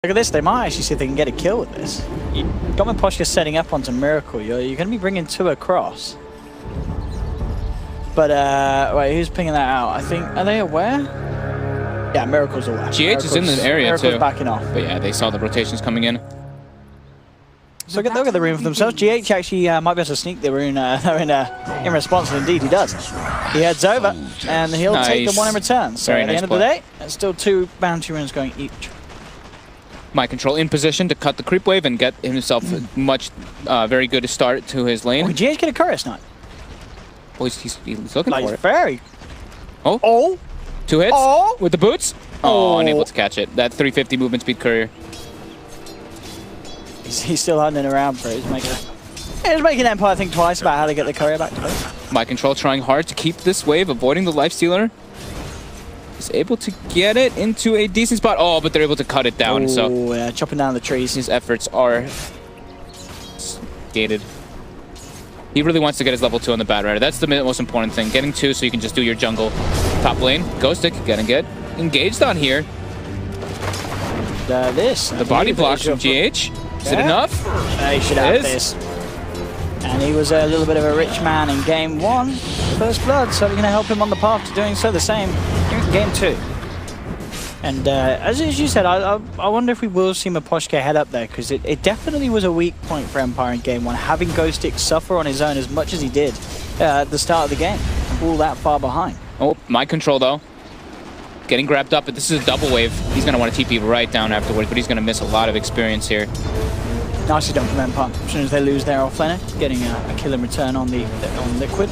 Look at this, they might actually see if they can get a kill with this. Gomen Poshka setting up onto Miracle, you're going to be bringing two across. But, wait, who's pinging that out? I think, are they aware? Yeah, Miracle's aware. GH is in the area Miracle's too. Backing off. But yeah, they saw the rotations coming in. So look at the rune for themselves. GH actually might be able to sneak the rune in response, and indeed he does. He heads over, and he'll take the one in return. So at the end of the day, there's still two bounty runes going each. My control in position to cut the creep wave and get himself much, very good start to his lane. Oh, GH get a courier snipe. Well, he's looking for it. Very. Oh. 2 hits with the boots. Oh, unable to catch it. That 350 movement speed courier. He's still hunting around for it. He's making Empire think twice about how to get the courier back to base. My control trying hard to keep this wave, avoiding the lifestealer. He's able to get it into a decent spot. Oh, but they're able to cut it down. So yeah, chopping down the trees. His efforts are gated. He really wants to get his level 2 on the Bat Rider. That's the most important thing. Getting 2 so you can just do your jungle. Top lane, Ghostic, gonna get engaged on here. The body block from GH. Is it enough? He should have this. And he was a little bit of a rich man in game 1, First Blood, so we're going to help him on the path to doing so the same here in game 2. And as you said, I wonder if we will see Miposhka head up there, because it definitely was a weak point for Empire in game 1, having Ghostic suffer on his own as much as he did at the start of the game, all that far behind. Oh, my control though. Getting grabbed up, but this is a double wave. He's going to want to TP right down afterwards, but he's going to miss a lot of experience here. Nicely done from Empire. As soon as they lose their offlaner, getting a kill in return on Liquid.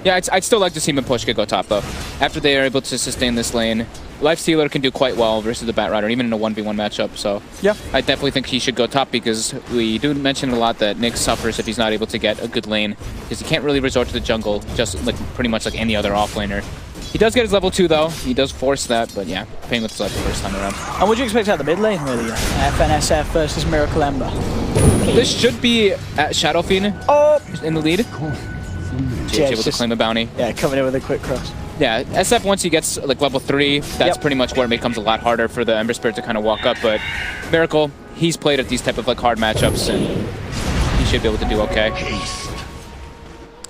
Yeah, I'd still like to see Miposhka go top though. After they are able to sustain this lane, Lifestealer can do quite well versus the Bat Rider, even in a 1v1 matchup. So yeah, I definitely think he should go top, because we do mention a lot that Nick suffers if he's not able to get a good lane, because he can't really resort to the jungle just like pretty much like any other offlaner. He does get his level 2 though. He does force that, but yeah, paying with his life the first time around. And what do you expect out of the mid lane, really? FNSF versus Miracle Ember. This should be at Shadow Fiend in the lead. GH able to claim a bounty. Yeah, coming in with a quick cross. Yeah, SF once he gets like level 3, that's pretty much where it becomes a lot harder for the Ember Spirit to kind of walk up. But Miracle, he's played at these type of like hard matchups, and he should be able to do okay.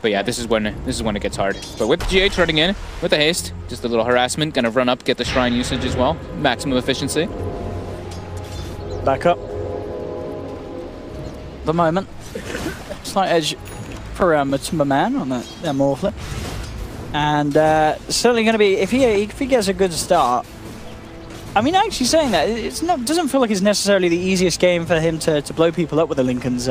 But yeah, this is when it gets hard. But with GH running in with the haste, just a little harassment, gonna run up, get the shrine usage as well, maximum efficiency. Back up. The moment, slight edge for Man on that Morphlet. And certainly going to be, if he gets a good start. I mean, actually saying that, doesn't feel like it's necessarily the easiest game for him to blow people up with the Lincoln's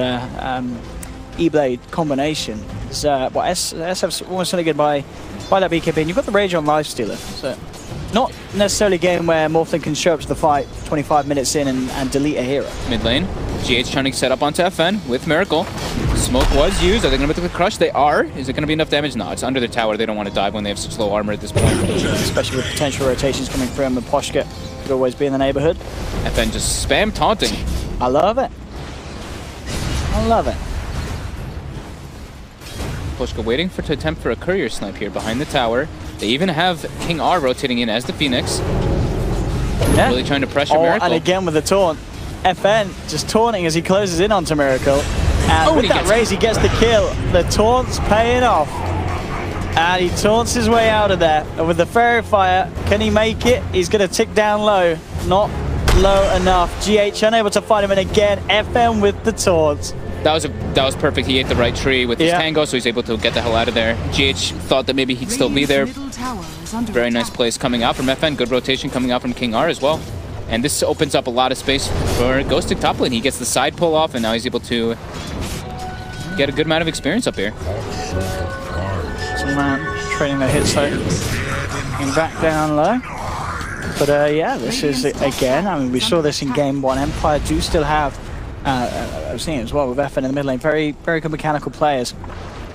E-Blade combination. SF's almost certainly good by that BKB, and you've got the Rage on Lifestealer. So not necessarily a game where Morphling can show up to the fight 25 minutes in and delete a hero. Mid lane, GH trying to set up onto FN with Miracle. Smoke was used. Are they going to be able to crush? They are. Is it going to be enough damage? No, it's under the tower. They don't want to dive when they have such low armor at this point. Especially with potential rotations coming from Miposhka. Could always be in the neighborhood. FN just spam taunting. I love it. I love it. Miposhka waiting to attempt for a courier snipe here behind the tower. They even have King R rotating in as the Phoenix. Yeah. Really trying to pressure Miracle. And again with the taunt. FN just taunting as he closes in onto Miracle. And with that raise, he gets the kill. The taunt's paying off. And he taunts his way out of there. And with the Fairy Fire, can he make it? He's going to tick down low. Not low enough. GH unable to find him. And again, FN with the taunt. That was perfect. He ate the right tree with his tango, so he's able to get the hell out of there. GH thought that maybe he'd still be there. Very nice plays coming out from FN. Good rotation coming out from King R as well. And this opens up a lot of space for Ghostic top lane. He gets the side pull off, and now he's able to get a good amount of experience up here. Trading the hits though. And back down low. But yeah, this is, again, I mean, we saw this in game 1. Empire do still have, I've seen it as well with FN in the mid lane, very, very good mechanical players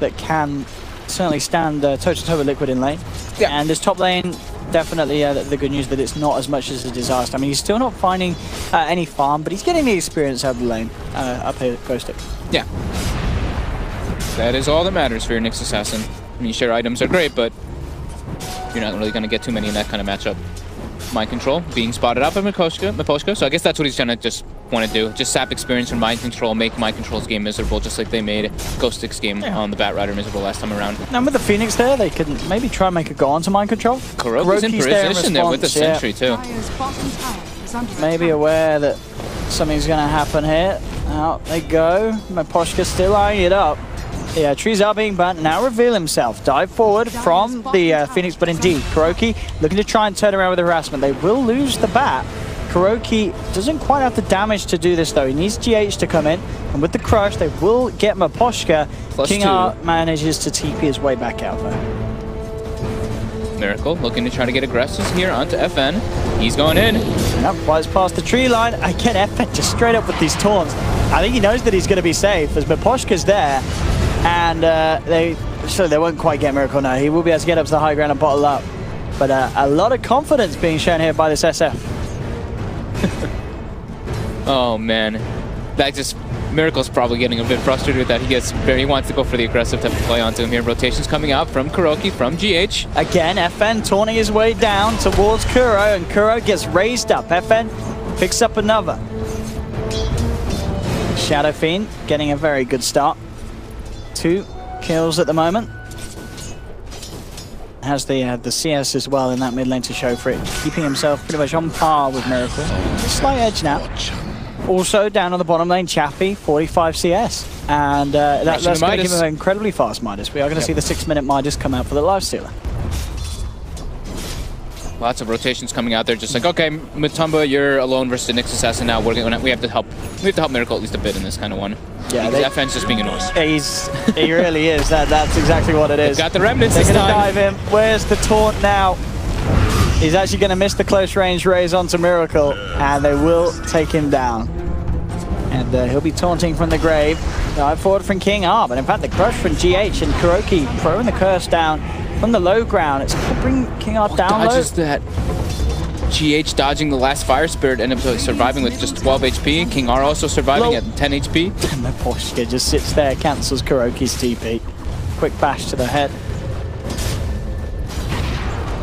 that can certainly stand toe-to-toe with Liquid in lane. Yeah. And this top lane, definitely the good news that it's not as much as a disaster. I mean, he's still not finding any farm, but he's getting the experience out of the lane up here at Ghostic. Yeah. That is all that matters for your Nyx Assassin. I mean, share items are great, but you're not really going to get too many in that kind of matchup. Mind Control being spotted out by Miposhka. So I guess that's what he's trying to just want to do. Just sap experience from Mind Control, make Mind Control's game miserable, just like they made Ghost Stick's game on the Bat Rider miserable last time around. And with the Phoenix there, they can maybe try and make a go onto Mind Control. Kuroki's in position there with the Sentry too. Maybe aware that something's going to happen here. Out they go. Miposhka still eyeing it up. Yeah, trees are being burnt. Now reveal himself. Dive forward from the Phoenix, but indeed, Kuroki looking to try and turn around with the harassment. They will lose the bat. Kuroki doesn't quite have the damage to do this, though. He needs GH to come in, and with the crush, they will get Miposhka. King Art manages to TP his way back out, though. Miracle looking to try to get aggressive here onto FN. He's going in. Yep, flies past the tree line. Again, FN just straight up with these taunts. I think he knows that he's going to be safe, as Miposhka's there. And they won't quite get Miracle now. He will be able to get up to the high ground and bottle up. But a lot of confidence being shown here by this SF. Oh man, that just Miracle's probably getting a bit frustrated with that. He wants to go for the aggressive type of play onto him here. Rotations coming out from Kuroki, from GH. Again, FN taunting his way down towards Kuro, and Kuro gets raised up. FN picks up another. Shadow Fiend getting a very good start. 2 kills at the moment. Has the CS as well in that mid lane to show for it, keeping himself pretty much on par with Miracle. A slight edge now. Also down on the bottom lane, Chappie, 45 CS. And that's going to give him an incredibly fast Midas. We are going to see the 6-minute Midas come out for the Lifestealer. Lots of rotations coming out there, just like, okay, Mutomba, you're alone versus the Nyx Assassin now. We have to help Miracle at least a bit in this kind of one. Yeah, FN's just being annoying. He really is. That's exactly what it is. They've got the remnants They're this going to time. dive in. Where's the taunt now? He's actually going to miss the close range raise onto Miracle, and they will take him down. And he'll be taunting from the grave. Dive forward from King R, but in fact the crush from GH and Kuroki throwing the curse down from the low ground. It's going to bring King R down low. Dodges that. GH dodging the last Fire Spirit, ended up surviving with just 12 HP. King R also surviving at 10 HP. And Miposhka just sits there, cancels Kuroki's TP. Quick bash to the head.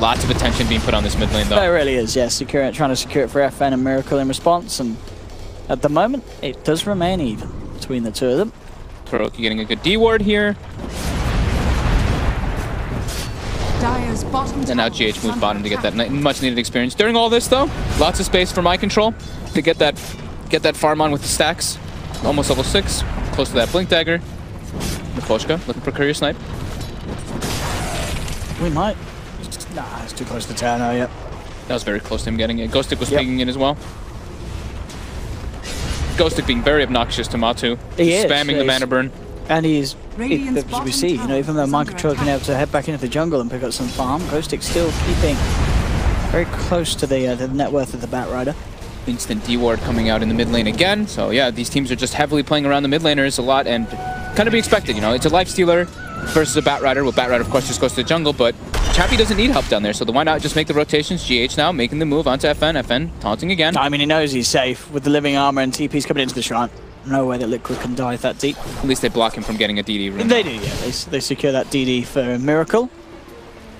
Lots of attention being put on this mid lane though. There really is, yes. Trying to secure it for FN and Miracle in response, and at the moment it does remain even between the two of them. Kuroki getting a good D ward here. And now GH moves bottom to get that much needed experience. During all this though, lots of space for Mind Control to get that farm on with the stacks. Almost level 6, close to that Blink Dagger. Miposhka looking for Courier Snipe. We might. Nah, it's too close to tower now, yep. That was very close to him getting it. Ghost Stick was pinging in as well. Ghost Stick being very obnoxious to Matu. Spamming the mana burn. And as we see, even though Mind Control has been able to head back into the jungle and pick up some farm, Ghost Stick still keeping very close to the net worth of the Bat Rider. Instant D-Ward coming out in the mid lane again. So yeah, these teams are just heavily playing around the mid laners a lot, and kind of be expected, It's a Lifestealer versus a Bat Rider. Well, Bat Rider, of course, just goes to the jungle, but Chappie doesn't need help down there, so why not just make the rotations? GH now making the move onto FN. FN taunting again. I mean, he knows he's safe with the living armor and TP's coming into the shrine. No way that Liquid can dive that deep. At least they block him from getting a DD room. They do, yeah. They secure that DD for Miracle.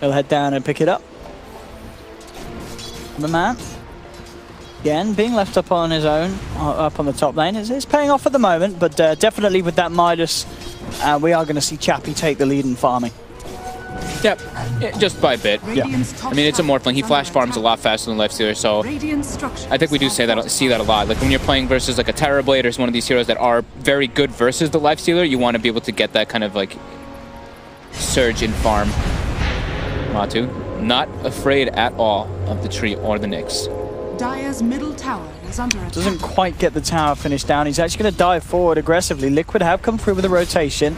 He'll head down and pick it up. The man, again, being left up on his own, up on the top lane, is paying off at the moment, but definitely with that Midas, we are going to see Chappie take the lead in farming. Yep, just by a bit. Yeah. I mean, it's a Morphling. He flash farms a lot faster than Lifestealer, so I think we do see that a lot. Like when you're playing versus like a Terrorblade or one of these heroes that are very good versus the Lifestealer, you want to be able to get that kind of like surge in farm. Matu, not afraid at all of the tree or the Nyx. Dire's middle tower is under attack. Doesn't quite get the tower finished down. He's actually going to dive forward aggressively. Liquid have come through with a rotation.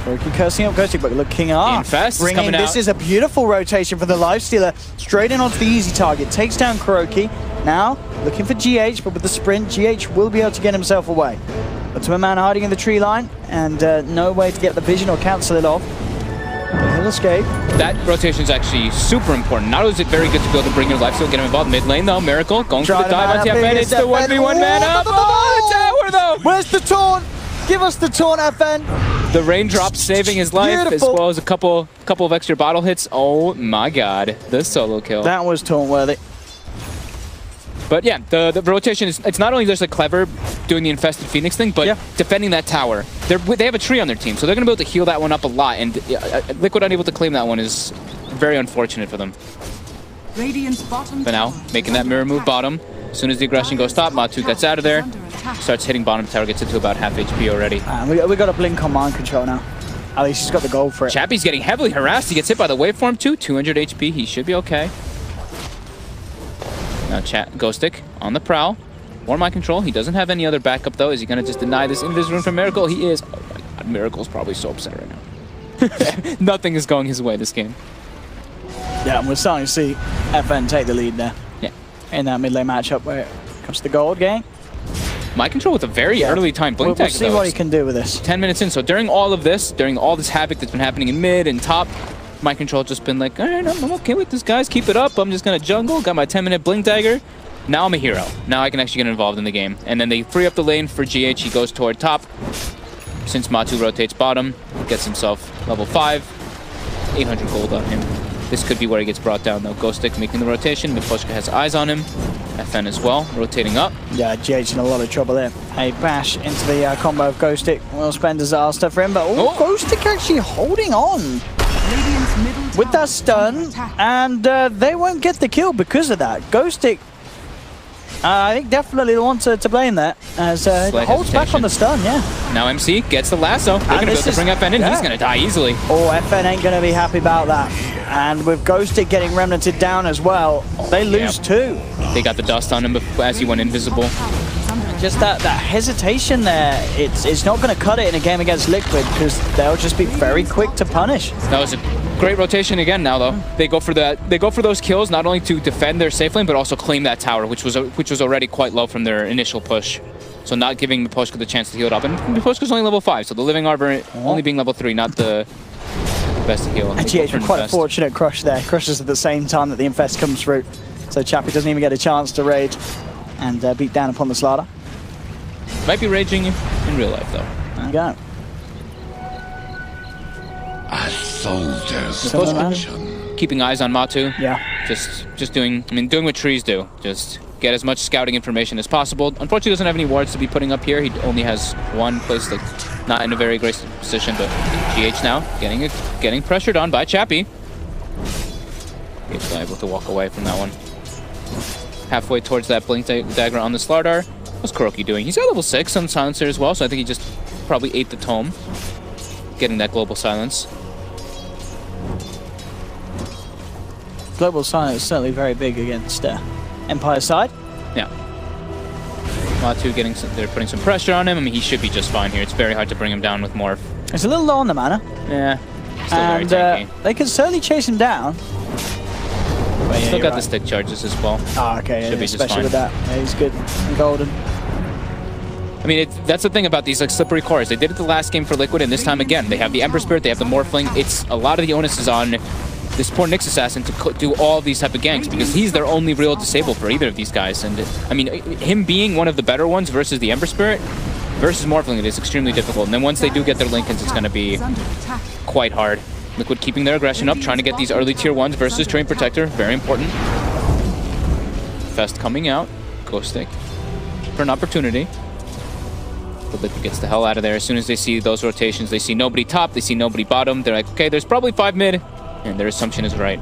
Kuroki cursing up Ghost Stick, but look, King R bringing this is a beautiful rotation for the Lifestealer. Straight in onto the easy target. Takes down Kuroki. Now looking for GH, but with the sprint, GH will be able to get himself away. But to a man hiding in the tree line, and no way to get the vision or cancel it off. But he'll escape. That rotation is actually super important. Not only is it very good to be able to bring your Lifestealer, get him involved mid lane though. Miracle going for the dive on FN. It's the 1v1 man up. Oh, tower though. Where's the taunt? Give us the taunt, FN. The raindrop saving his life, as well as a couple of extra bottle hits. Oh my god, the solo kill. That was taunt worthy. But yeah, the rotation is, it's not only just like clever doing the infested Phoenix thing, but defending that tower. They have a tree on their team, so they're going to be able to heal that one up a lot, and Liquid unable to claim that one is very unfortunate for them. But now, making that mirror move bottom. As soon as the aggression goes top, Matu gets out of there, starts hitting bottom tower, gets it to about half HP already. We got a blink on mind control now. At least he's got the gold for it. Chappie's getting heavily harassed. He gets hit by the waveform too. 200 HP. He should be okay. Now Ghost Stick on the prowl. More mind control. He doesn't have any other backup though. Is he going to just deny this invis rune from Miracle? He is. Oh my god, Miracle's probably so upset right now. Nothing is going his way this game. Yeah, and we're starting to see FN take the lead there. Yeah. In that mid lane matchup where it comes to the gold game. Mind control with a very early time blink tag. We'll see what he can do with this. 10 minutes in. So during all this havoc that's been happening in mid and top, mind control just been like, all right, I'm okay with this, guys. Keep it up. I'm just going to jungle. Got my 10-minute blink dagger. Now I'm a hero. Now I can actually get involved in the game. And then they free up the lane for GH. He goes toward top. Since Matu rotates bottom, gets himself level 5. 800 gold on him. This could be where he gets brought down, though. Ghost Stick making the rotation. Miposhka has eyes on him. FN as well, rotating up. Yeah, GH in a lot of trouble there. A bash into the combo of Ghost Stick will spend disaster for him, but Ghost Stick actually holding on with that stun, and they won't get the kill because of that. Ghost Stick, I think definitely the one to blame there, as holds back on the stun, yeah. Now MC gets the lasso. They're going to be able to bring FN in. He's going to die easily. Oh, FN ain't going to be happy about that. And with Ghost Stick getting remnanted down as well, they lose too. They got the dust on him as he went invisible. Just that hesitation there, it's not going to cut it in a game against Liquid because they'll just be very quick to punish. That was a great rotation again now though. They go for those kills not only to defend their safe lane but also claim that tower, which was already quite low from their initial push. So not giving Miposhka the chance to heal it up. And Miposhka's only level 5, so the Living Arbor only being level 3, not the best to heal. GH quite a fortunate crush there. Crushes at the same time that the Infest comes through. So Chappie doesn't even get a chance to rage and beat down upon the Slaughter. Might be raging in real life though. There you go. A soldier's keeping eyes on Matu. Yeah. Just doing what trees do. Just get as much scouting information as possible. Unfortunately, he doesn't have any wards to be putting up here. He only has one place, like, not in a very great position, but GH now getting pressured on by Chappie. He's able to walk away from that one. Halfway towards that blink dagger on the Slardar. What's Kuroki doing? He's got level 6 on Silencer as well, so I think he just probably ate the tome. Getting that global silence. Global silence is certainly very big against Empire side. Yeah. Matu they're putting some pressure on him. I mean, he should be just fine here. It's very hard to bring him down with more. It's a little low on the mana. Yeah. Still and very tanky. They can certainly chase him down. But yeah, still got the stick charges as well. Oh, okay. Should be just fine. With that. Yeah, he's good. And golden. I mean, that's the thing about these like slippery cores. They did it the last game for Liquid, and this time again, they have the Ember Spirit, they have the Morphling. It's a lot of the onus is on this poor Nyx Assassin to do all these type of ganks because he's their only real disable for either of these guys. And I mean, him being one of the better ones versus the Ember Spirit versus Morphling, it is extremely difficult. And then once they do get their Lincolns, it's going to be quite hard. Liquid keeping their aggression up, trying to get these early tier 1s versus Terrain Protector. Very important. Fest coming out. Ghost Stick for an opportunity. But Liquid gets the hell out of there. As soon as they see those rotations, they see nobody top, they see nobody bottom. They're like, okay, there's probably 5 mid. And their assumption is right.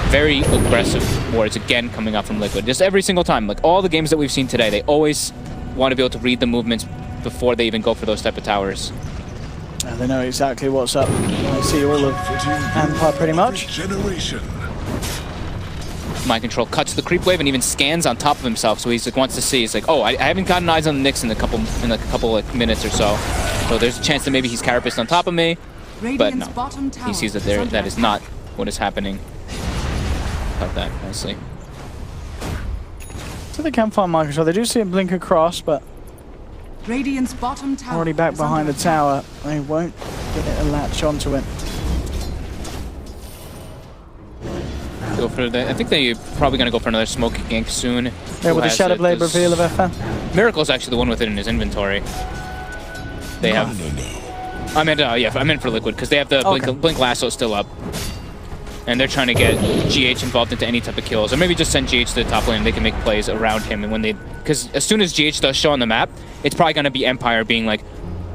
Very aggressive wards again coming out from Liquid. Just every single time. Like all the games that we've seen today, they always want to be able to read the movements before they even go for those type of towers. They know exactly what's up. I see all of Empire pretty much. Mind control cuts the creep wave and even scans on top of himself, so he's like wants to see. He's like, oh, I haven't gotten eyes on the Nyx in a couple like minutes or so. So there's a chance that maybe he's carapaced on top of me, but no, he sees that that is not what is happening. Cut that nicely. So they can find mind control. They do see him blink across, but Radiant's bottom tower already back behind the tower. They won't get a latch onto it. Go for I think they're probably going to go for another smoke gank soon. Yeah, with the Shadow Blade reveal of FN. Miracle's actually the one with it in his inventory. They have... I meant for Liquid, because they have the Blink Lasso still up. And they're trying to get GH involved into any type of kills, or maybe just send GH to the top lane and they can make plays around him. And when they, because as soon as GH does show on the map, it's probably going to be Empire being like,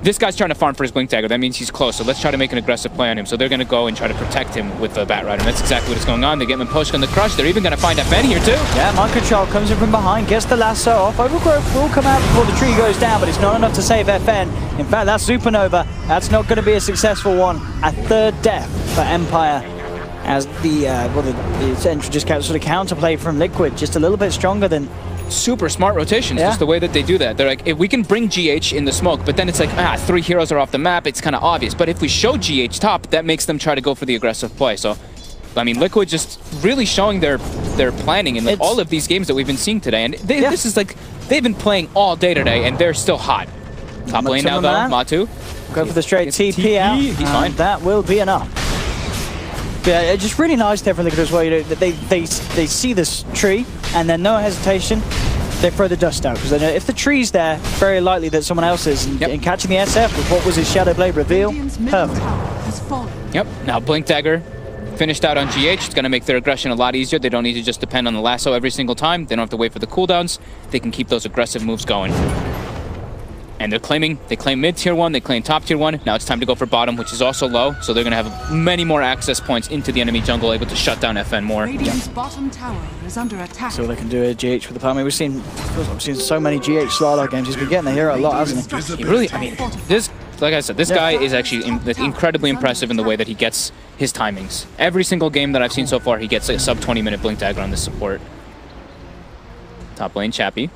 this guy's trying to farm for his Blink Dagger. That means he's close, so let's try to make an aggressive play on him. So they're going to go and try to protect him with the Bat Rider, and that's exactly what is going on. They get him pushed on the Crush. They're even going to find FN here too. Yeah, Mind Control comes in from behind, gets the lasso off. Overgrowth will come out before the tree goes down, but it's not enough to save FN. In fact, that Supernova, that's not going to be a successful one. A third death for Empire, as the Central just sort of counterplay from Liquid, just a little bit stronger than... Super smart rotations, just the way that they do that. They're like, if we can bring GH in the smoke, but then it's like, 3 heroes are off the map, it's kind of obvious. But if we show GH top, that makes them try to go for the aggressive play. So, I mean, Liquid just really showing their planning in like, all of these games that we've been seeing today. And this is like, they've been playing all day today, and they're still hot. Top lane now, though, Matu. Go for the straight TP out. He's fine. That will be enough. Yeah, just really nice to everything as well. You know, they see this tree and then no hesitation, they throw the dust out because they know if the tree's there, very likely that someone else is. And catching the SF with what was his Shadow Blade reveal, perfect. Yep. Now Blink Dagger finished out on GH. It's going to make their aggression a lot easier. They don't need to just depend on the lasso every single time. They don't have to wait for the cooldowns. They can keep those aggressive moves going. And they claim mid tier 1, they claim top tier 1. Now it's time to go for bottom, which is also low. So they're going to have many more access points into the enemy jungle, able to shut down FN more. Radiant's bottom tower is under attack. So they can do a GH with the power. I mean, we've seen so many GH Slardo games. He's been getting the hero a lot, hasn't he? He really, I mean, this, like I said, this guy is actually incredibly impressive in the way that he gets his timings. Every single game that I've seen so far, he gets a sub 20-minute Blink Dagger on this support. Top lane, Chappie.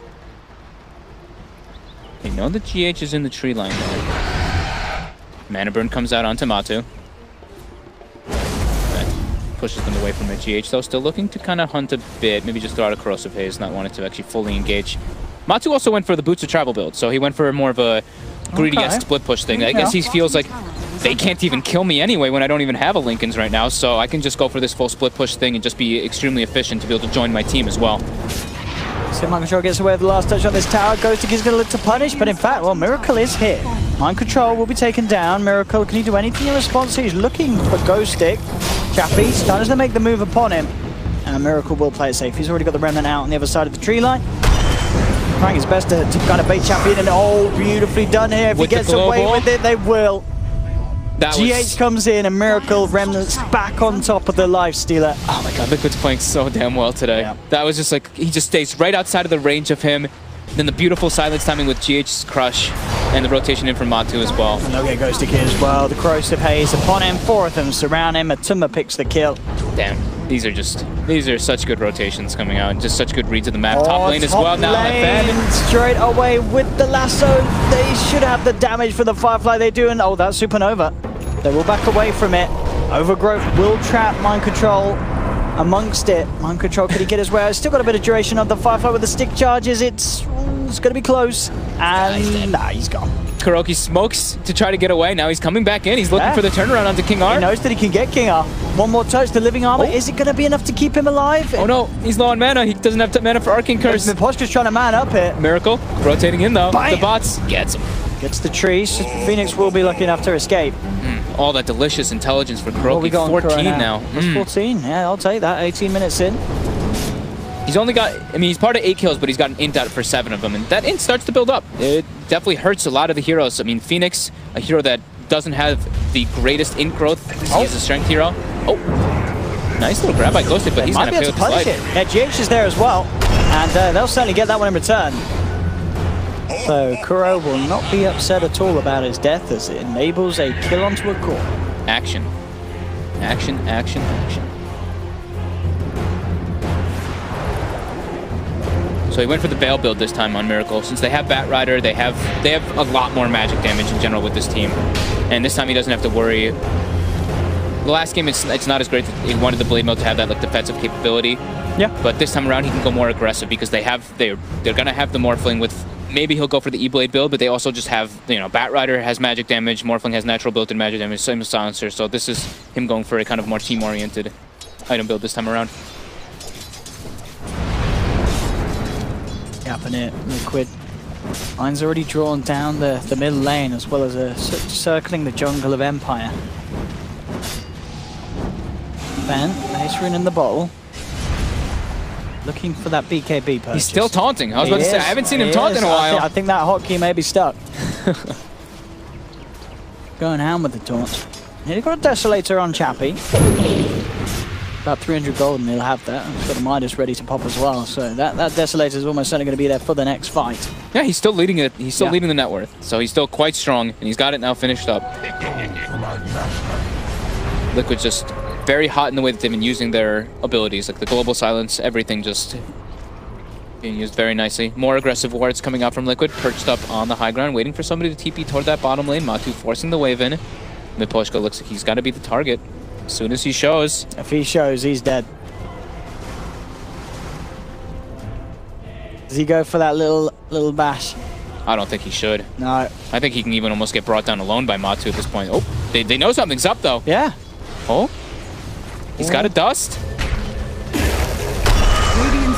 They know the GH is in the tree line there. Mana Burn comes out onto Matu. That pushes them away from the GH, though. Still looking to kind of hunt a bit. Maybe just throw out a Corrosive Haze, not wanting to actually fully engage. Matu also went for the Boots of Travel build, so he went for more of a greedy-esque split push thing. I guess he feels like they can't even kill me anyway when I don't even have a Linken's right now, so I can just go for this full split push thing and just be extremely efficient to be able to join my team as well. So Mind Control gets away with the last touch on this tower. Ghostic is going to look to punish, but in fact, well, Miracle is here. Mind Control will be taken down. Miracle, can he do anything in response? He's looking for Ghostic. Chappie starts to make the move upon him. And Miracle will play it safe. He's already got the Remnant out on the other side of the tree line. Trying his best to kind of bait Chappie in, and oh, beautifully done here. If he gets away with it, they will. GH comes in and Miracle Remnants back on top of the Life Stealer. Oh my god, Liquid's playing so damn well today. Yeah. That was just like, he just stays right outside of the range of him. Then the beautiful silence timing with GH's Crush and the rotation in from Matu as well. And they'll get Ghostic here as well. The Corrosive Haze upon him, 4 of them surround him. Atuma picks the kill. Damn, these are such good rotations coming out and just such good reads of the map. Top lane as well now. FN straight away with the lasso. They should have the damage for the Firefly. They do, and oh, that's Supernova. They will back away from it. Overgrowth will trap Mind Control amongst it. Mind Control, could he get his way? Still got a bit of duration of the Firefly with the stick charges. It's going to be close. And he's gone. Kuroki smokes to try to get away. Now he's coming back in. He's looking for the turnaround onto King R. He knows that he can get King R. One more touch, the living armor. Is it going to be enough to keep him alive? Oh no, he's low on mana. He doesn't have mana for Arcane Curse. Imposter's trying to man up here. Miracle rotating in though. Bam. The bots gets him. Gets the trees. Phoenix will be lucky enough to escape. All that delicious intelligence for Kuroki. 14 now. That's 14. Yeah, I'll take that. 18 minutes in. He's only got, I mean, he's part of 8 kills, but he's got an int out for 7 of them. And that int starts to build up. It definitely hurts a lot of the heroes. I mean, Phoenix, a hero that doesn't have the greatest int growth. He's a strength hero. Oh, nice little grab by Ghostic, but he's going to play with the slide. Yeah, GH is there as well. And they'll certainly get that one in return. So Kuro will not be upset at all about his death as it enables a kill onto a core. Action. Action, action, action. So he went for the Veil build this time on Miracle. Since they have Bat Rider, they have a lot more magic damage in general with this team. And this time he doesn't have to worry. The last game, it's not as great. He wanted the Blade Mode to have that like defensive capability. Yeah. But this time around, he can go more aggressive because they're gonna have the Morphling with. Maybe he'll go for the E-Blade build, but they also just have, you know, Bat Rider has magic damage, Morphling has natural built-in magic damage, same as Silencer, so this is him going for a kind of more team-oriented item build this time around. Yapping it, Liquid. Line's already drawn down the middle lane as well as circling the jungle of Empire. Ben Ice Rune in the bottle. Looking for that BKB purchase. He's still taunting. I was about to say, I haven't seen him taunt in a while. I think that hotkey may be stuck. Going ham with the taunt. He's got a Desolator on Chappie. About 300 gold and he'll have that. He's got a Midas ready to pop as well. So that Desolator is almost certainly going to be there for the next fight. Yeah, he's still leading it. He's still leading the net worth. So he's still quite strong and he's got it now finished up. Liquid's just very hot in the way that they've been using their abilities, like the global silence, everything just being used very nicely. More aggressive wards coming out from Liquid, perched up on the high ground, waiting for somebody to TP toward that bottom lane. Matu forcing the wave in. Miposhka looks like he's got to be the target as soon as he shows. If he shows, he's dead. Does he go for that little bash? I don't think he should. No. I think he can even almost get brought down alone by Matu at this point. Oh, they know something's up though. Yeah. Oh, he's got a dust.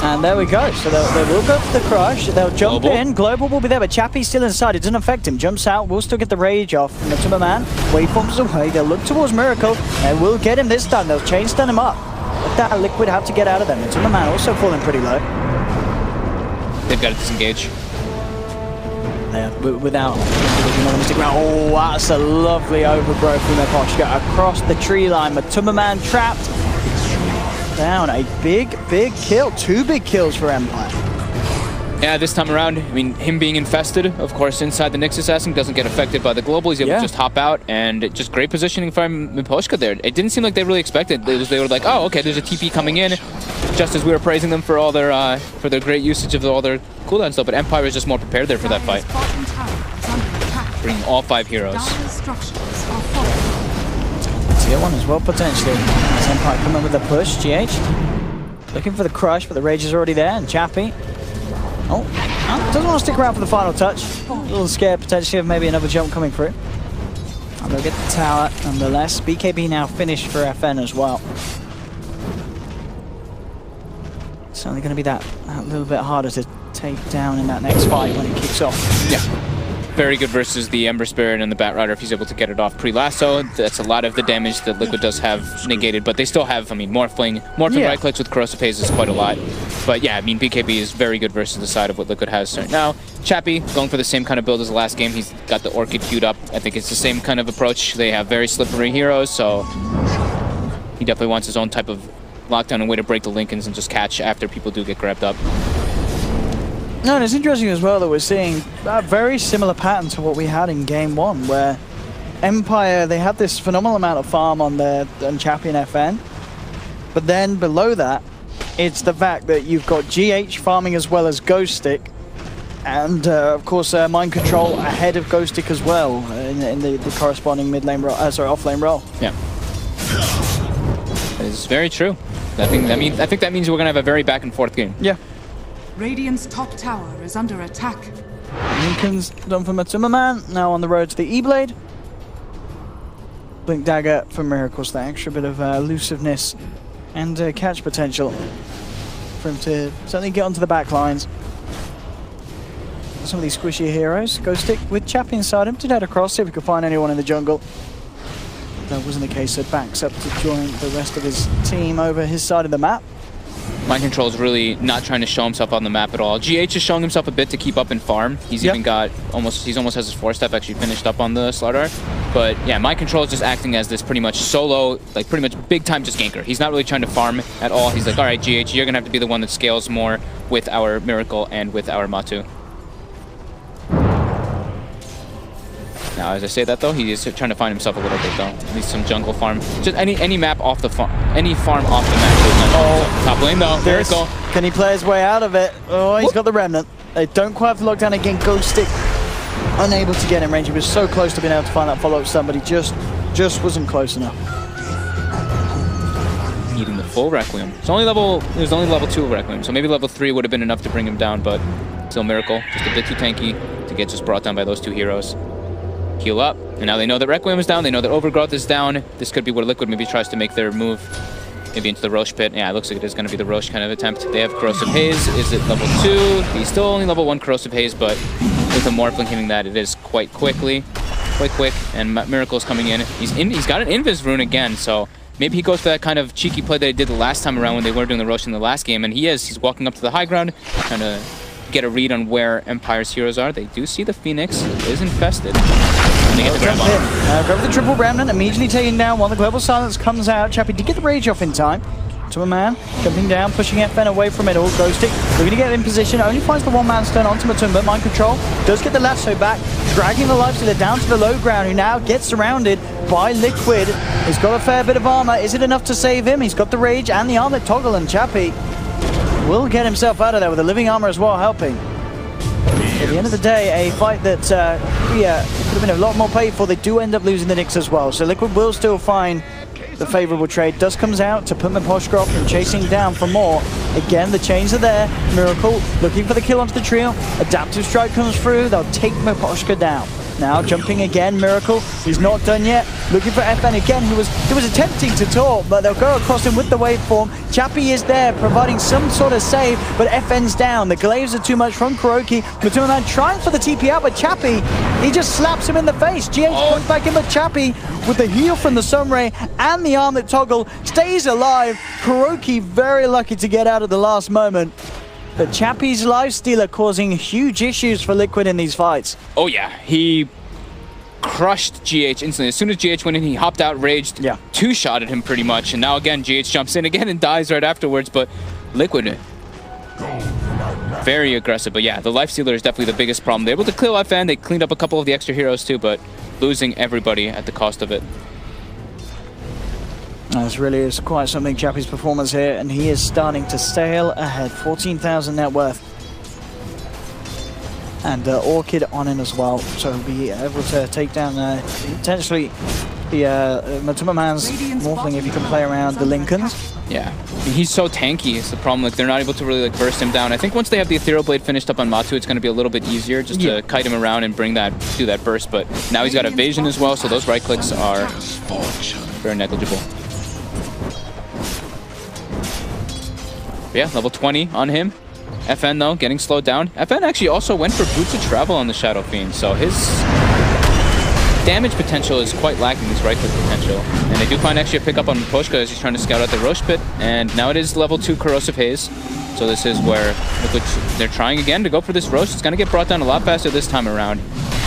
And there we go. So they will go for the crush. They'll jump in. Global will be there, but Chappie's still inside. It doesn't affect him. Jumps out. Will still get the rage off from the Timber Man. Waveforms away. They'll look towards Miracle. They will get him this time. They'll chain stun him up. But that Liquid have to get out of them. The Timber Man also falling pretty low. They've got to disengage. Yeah, without oh, that's a lovely overgrowth from their Miposhka across the tree line. But Timberman trapped. Down a big kill. 2 big kills for Empire. Yeah, this time around, I mean, him being infested, of course, inside the Nyx Assassin doesn't get affected by the global. He's able to just hop out, and just great positioning from Miposhka there. It didn't seem like they really expected. They were like, oh, okay, there's a TP coming in, just as we were praising them for all their for their great usage of all their cooldown stuff. But Empire is just more prepared there for that fight. Bringing all 5 heroes. Tier 1 as well, potentially. As Empire coming with a push. GH looking for the crush, but the rage is already there. And Chappie, doesn't want to stick around for the final touch. A little scared potentially of maybe another jump coming through. And they'll get the tower nonetheless. BKB now finished for FN as well. It's only going to be that little bit harder to take down in that next fight when it kicks off. Yeah. Very good versus the Ember Spirit and the Bat Rider if he's able to get it off pre-lasso. That's a lot of the damage that Liquid does have negated, but they still have, I mean, Morphling right clicks with Corrosive Haze is quite a lot. But yeah, I mean, BKB is very good versus the side of what Liquid has right now. Chappie going for the same kind of build as the last game. He's got the Orchid queued up. I think it's the same kind of approach. They have very slippery heroes, so he definitely wants his own type of lockdown and way to break the Lincolns and just catch after people do get grabbed up. No, and it's interesting as well that we're seeing a very similar pattern to what we had in Game 1, where Empire, they had this phenomenal amount of farm on Chappie and FN, but then below that, it's the fact that you've got GH farming as well as Ghost Stick, and of course Mind Control ahead of Ghost Stick as well in the corresponding mid lane role, off lane role. Yeah, that is very true. I think that means we're gonna have a very back and forth game. Yeah. Radiant's top tower is under attack. Lincoln's done for Timberman, now on the road to the E-Blade. Blink Dagger for Miracles, that extra bit of elusiveness and catch potential for him to certainly get onto the back lines. Some of these squishy heroes. Ghost Stick with Chappie inside him, did head across, see if we could find anyone in the jungle. That wasn't the case, so backs up to join the rest of his team over his side of the map. Mind Control is really not trying to show himself on the map at all. GH is showing himself a bit to keep up in farm. He's even got almost has his 4-step actually finished up on the Slardar. But yeah, Mind Control is just acting as this pretty much solo, like pretty much big time just ganker. He's not really trying to farm at all. He's like, all right, GH, you're gonna have to be the one that scales more with our Miracle and with our Matu. Now, as I say that though, he is trying to find himself a little bit though. At least some jungle farm. Just any map off the farm, any farm off the map. Top lane though, Miracle. Can he play his way out of it? Oh, he's got the Remnant. They don't quite have the lockdown again. Ghost Stick unable to get in range. He was so close to being able to find that follow-up stun, but he just wasn't close enough. Needing the full Requiem. It was only level 2 of Requiem, so maybe level 3 would have been enough to bring him down, but still Miracle. Just a bit too tanky to get just brought down by those 2 heroes. Heal up, and now they know that Requiem is down, they know that Overgrowth is down. This could be where Liquid maybe tries to make their move, maybe into the Roche pit. Yeah, it looks like it is going to be the Roche kind of attempt. They have Corrosive Haze. Is it level 2? He's still only level 1 Corrosive Haze, but with the Morphling hitting that, it is quite quick, and Miracle's coming in. He's got an Invis rune again, so maybe he goes for that kind of cheeky play that he did the last time around when they were doing the Rosh in the last game, and he's walking up to the high ground, trying to get a read on where Empire's heroes are. They do see the Phoenix is infested. And they get the grab on him. Grab the triple remnant, immediately taken down while the Global Silence comes out. Chappie did get the rage off in time. To a man, jumping down, pushing FN away from it all. Ghosting, looking to get in position, only finds the one-man stun onto Matumba. Mind control, does get the lasso back, dragging the Lifestealer down to the low ground, who now gets surrounded by Liquid. He's got a fair bit of armor. Is it enough to save him? He's got the rage and the armlet toggle, and Chappie will get himself out of there with a living armor as well, helping. At the end of the day, a fight that could have been a lot more paid for. They do end up losing the Knicks as well, so Liquid will still find the favorable trade. Dust comes out to put Miposhka and chasing down for more. Again, the chains are there. Miracle looking for the kill onto the trio. Adaptive strike comes through. They'll take Miposhka down. Now jumping again, Miracle. He's not done yet. Looking for FN again, who was attempting to talk, but they'll go across him with the waveform. Chappie is there, providing some sort of save, but FN's down. The glaives are too much from Kuroki. Matuma trying for the TP out, but Chappie, he just slaps him in the face. GH comes back in, but Chappie, with the heal from the Sunray and the armlet toggle, stays alive. Kuroki very lucky to get out at the last moment. But Chappie's Lifestealer causing huge issues for Liquid in these fights. Oh yeah, he crushed GH instantly. As soon as GH went in, he hopped out, raged, two-shotted him pretty much, and now again, GH jumps in again and dies right afterwards, but Liquid, very aggressive. But yeah, the Lifestealer is definitely the biggest problem. They're able to kill FN, they cleaned up a couple of the extra heroes too, but losing everybody at the cost of it. This really is quite something, Chappie's performance here, and he is starting to sail ahead. 14,000 net worth. And Orchid on in as well, so he'll be able to take down potentially the Matuma Man's Morphling if he can play around the Lincolns. Yeah, he's so tanky, it's the problem. Like, they're not able to really like burst him down. I think once they have the Ethereal Blade finished up on Matu, it's going to be a little bit easier just to kite him around and do that burst, but now he's got evasion as well, so those right clicks are very negligible. Yeah, level 20 on him. FN, though, getting slowed down. FN actually also went for Boots of Travel on the Shadow Fiend, so his damage potential is quite lacking, his right-click potential. And they do find actually a pickup on Miposhka as he's trying to scout out the Roche pit, and now it is level 2 Corrosive Haze. So this is where they're trying again to go for this Roche. It's going to get brought down a lot faster this time around.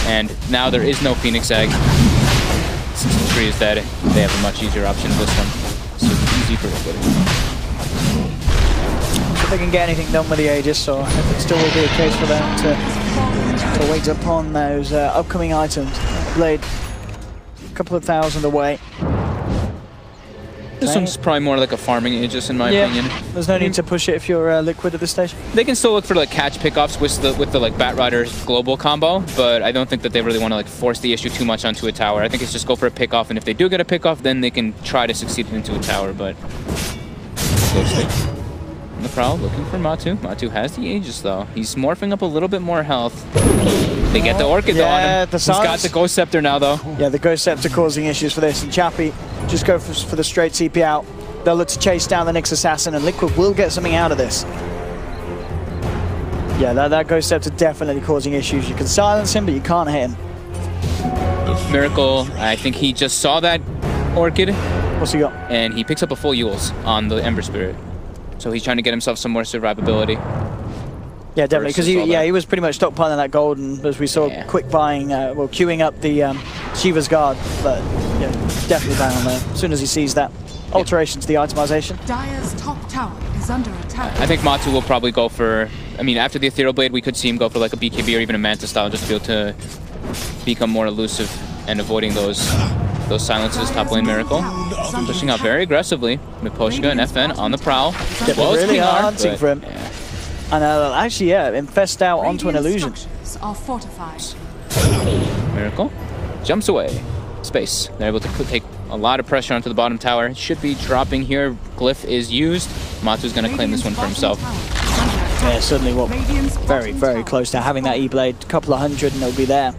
And now there is no Phoenix Egg. Since the tree is dead, they have a much easier option this one. So easy for everybody. If they can get anything done with the Aegis, so I think it still will be a case for them to wait upon those upcoming items. Blade, a couple of thousand away. This one's probably more like a farming Aegis in my opinion. There's no need to push it if you're Liquid at this stage. They can still look for like catch pickoffs with the like Batrider's global combo, but I don't think that they really want to like force the issue too much onto a tower. I think it's just go for a pickoff, and if they do get a pickoff, then they can try to succeed into a tower, but closely. On the prowl, looking for Matu. Matu has the Aegis though. He's morphing up a little bit more health. They get the Orchid on him. He's got the Ghost Scepter now though. Yeah, the Ghost Scepter causing issues for this. And Chappie just go for the straight TP out. They'll look to chase down the Nyx Assassin, and Liquid will get something out of this. Yeah, that Ghost Scepter definitely causing issues. You can silence him, but you can't hit him. Miracle, I think he just saw that Orchid. What's he got? And he picks up a full Yules on the Ember Spirit. So he's trying to get himself some more survivability. Yeah, definitely, because he was pretty much stockpiling that gold, and as we saw, quick buying, well, queuing up the Shiva's Guard, but yeah, definitely bang on there as soon as he sees that. Alteration to the itemization. Dire's top tower is under attack. I think Matu will probably go for, I mean, after the Ethereal Blade, we could see him go for like a BKB or even a Manta style, just to be able to become more elusive and avoiding those silences. Top lane Miracle pushing out very aggressively. Miposhka and FN on the prowl. Well, really hunting for him. Yeah. And actually, infest out onto an illusion. Are fortified. Miracle jumps away. Space. They're able to take a lot of pressure onto the bottom tower. Should be dropping here. Glyph is used. Matu's going to claim this one for himself. Yeah, certainly will. Very, very close to having that E-Blade. A couple of hundred and they'll be there.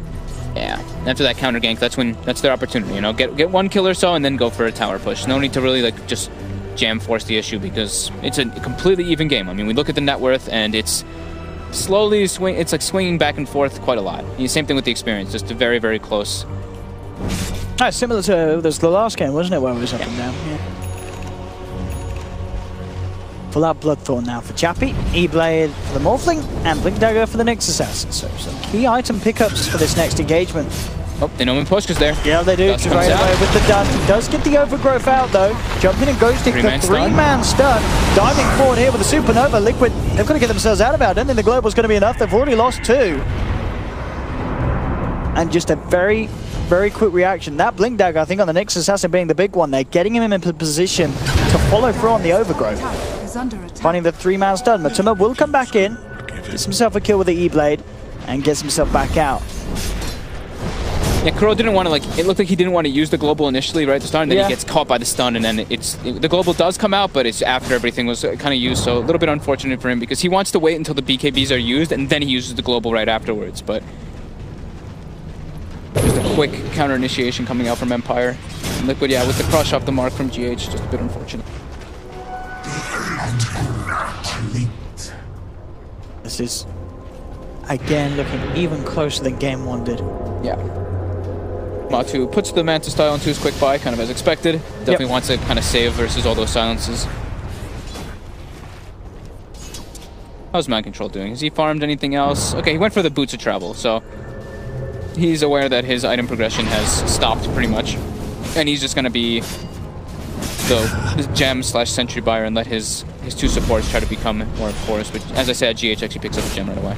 Yeah, after that counter gank, that's their opportunity, you know, get one kill or so and then go for a tower push. No need to really like just jam force the issue because it's a completely even game. I mean, we look at the net worth and it's slowly it's like swinging back and forth quite a lot. Same thing with the experience, just very, very close. Similar to the last game, wasn't it, where it was up and down? Yeah. Full out Bloodthorn now for Chappie, E-Blade for the Morphling, and Blink Dagger for the Nyx Assassin. So some key item pickups for this next engagement. Oh, they know when Pushka's there. Yeah, they do. Dust comes Right out. away with the dust. He does get the overgrowth out though. Jumping and ghosting the Three-man stun. three-man stun. Diving forward here with the Supernova. Liquid, they've got to get themselves out of it. I don't think the Global's going to be enough. They've already lost 2. And just a very, very quick reaction. That Blink Dagger, I think, on the Nyx Assassin being the big one there, getting him in a position to follow through on the overgrowth. Is under attack. Finding the three-man stun. Matuma will come back in, gets himself a kill with the E-Blade, and gets himself back out. Yeah, Kuro didn't want to, like, it looked like he didn't want to use the global initially right at the start, and then he gets caught by the stun, and then the global does come out, but it's after everything was kind of used, so a little bit unfortunate for him, because he wants to wait until the BKBs are used, and then he uses the global right afterwards, but just a quick counter initiation coming out from Empire. And Liquid, yeah, with the crush off the mark from GH, just a bit unfortunate. This is, again, looking even closer than Game 1 did. Yeah. Matu puts the Manta style into his quick buy, kind of as expected. Definitely wants to kind of save versus all those silences. How's Mind Control doing? Has he farmed anything else? Okay, he went for the Boots of Travel, so he's aware that his item progression has stopped pretty much. And he's just going to be the gem/sentry buyer and let his 2 supports try to become more porous. But as I said, GH actually picks up the gem right away.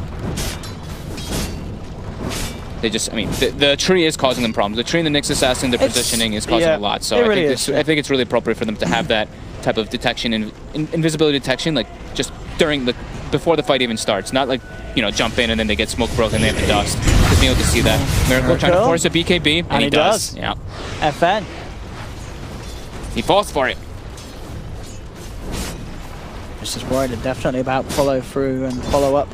They just, I mean, the tree is causing them problems. The tree and the Nyx Assassin, their positioning is causing a lot. So I think it's really appropriate for them to have that type of detection and invisibility detection, like just before the fight even starts. Not like, you know, jump in and then they get smoke broken and they have to dust. Just being able to see that. Miracle trying to force a BKB, and he does. Yeah. FN. He falls for it. Just as worried definitely about follow through and follow up.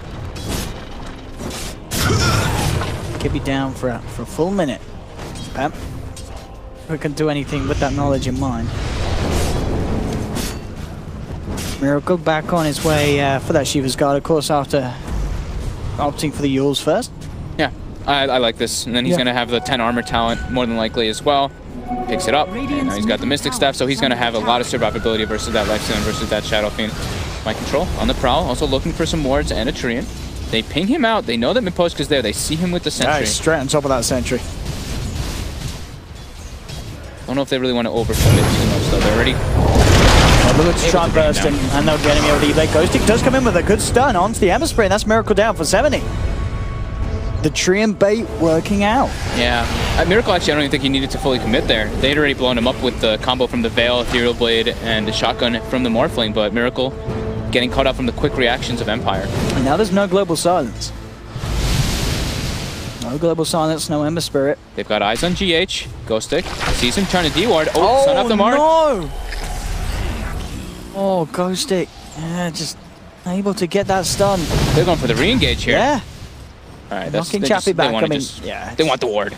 Could be down for a full minute. Pep. If we can do anything with that knowledge in mind. Miracle back on his way for that Shiva's Guard, of course, after opting for the Yules first. Yeah, I like this. And then he's going to have the 10 armor talent, more than likely, as well. Picks it up. And now he's got the Mystic Staff, so he's going to have a lot of survivability versus that Lifesteal versus that Shadow Fiend. Mind Control on the prowl, also looking for some wards and a Treant. They ping him out. They know that Miposhka's there. They see him with the sentry. Nice, straight on top of that sentry. Don't know if they really want to overcommit too much, though. They're already... Look at Strong Burst, and they'll get him here with the E-Blade. Ghostic does come in with a good stun onto the Ember Spray, and that's Miracle down for 70. The tree and bait working out. Yeah. Miracle, actually, I don't even think he needed to fully commit there. They had already blown him up with the combo from the Veil, Ethereal Blade, and the shotgun from the Morphling, but Miracle getting caught out from the quick reactions of Empire. And now there's no Global Silence. No Global Silence, no Ember Spirit. They've got eyes on GH. Ghostic sees him trying to D-ward. Oh, stun off the mark. No! Oh, Ghostic. Yeah, just able to get that stun. They're going for the re-engage here. Yeah. All right, knocking Chappie back. I mean, yeah. They want the ward.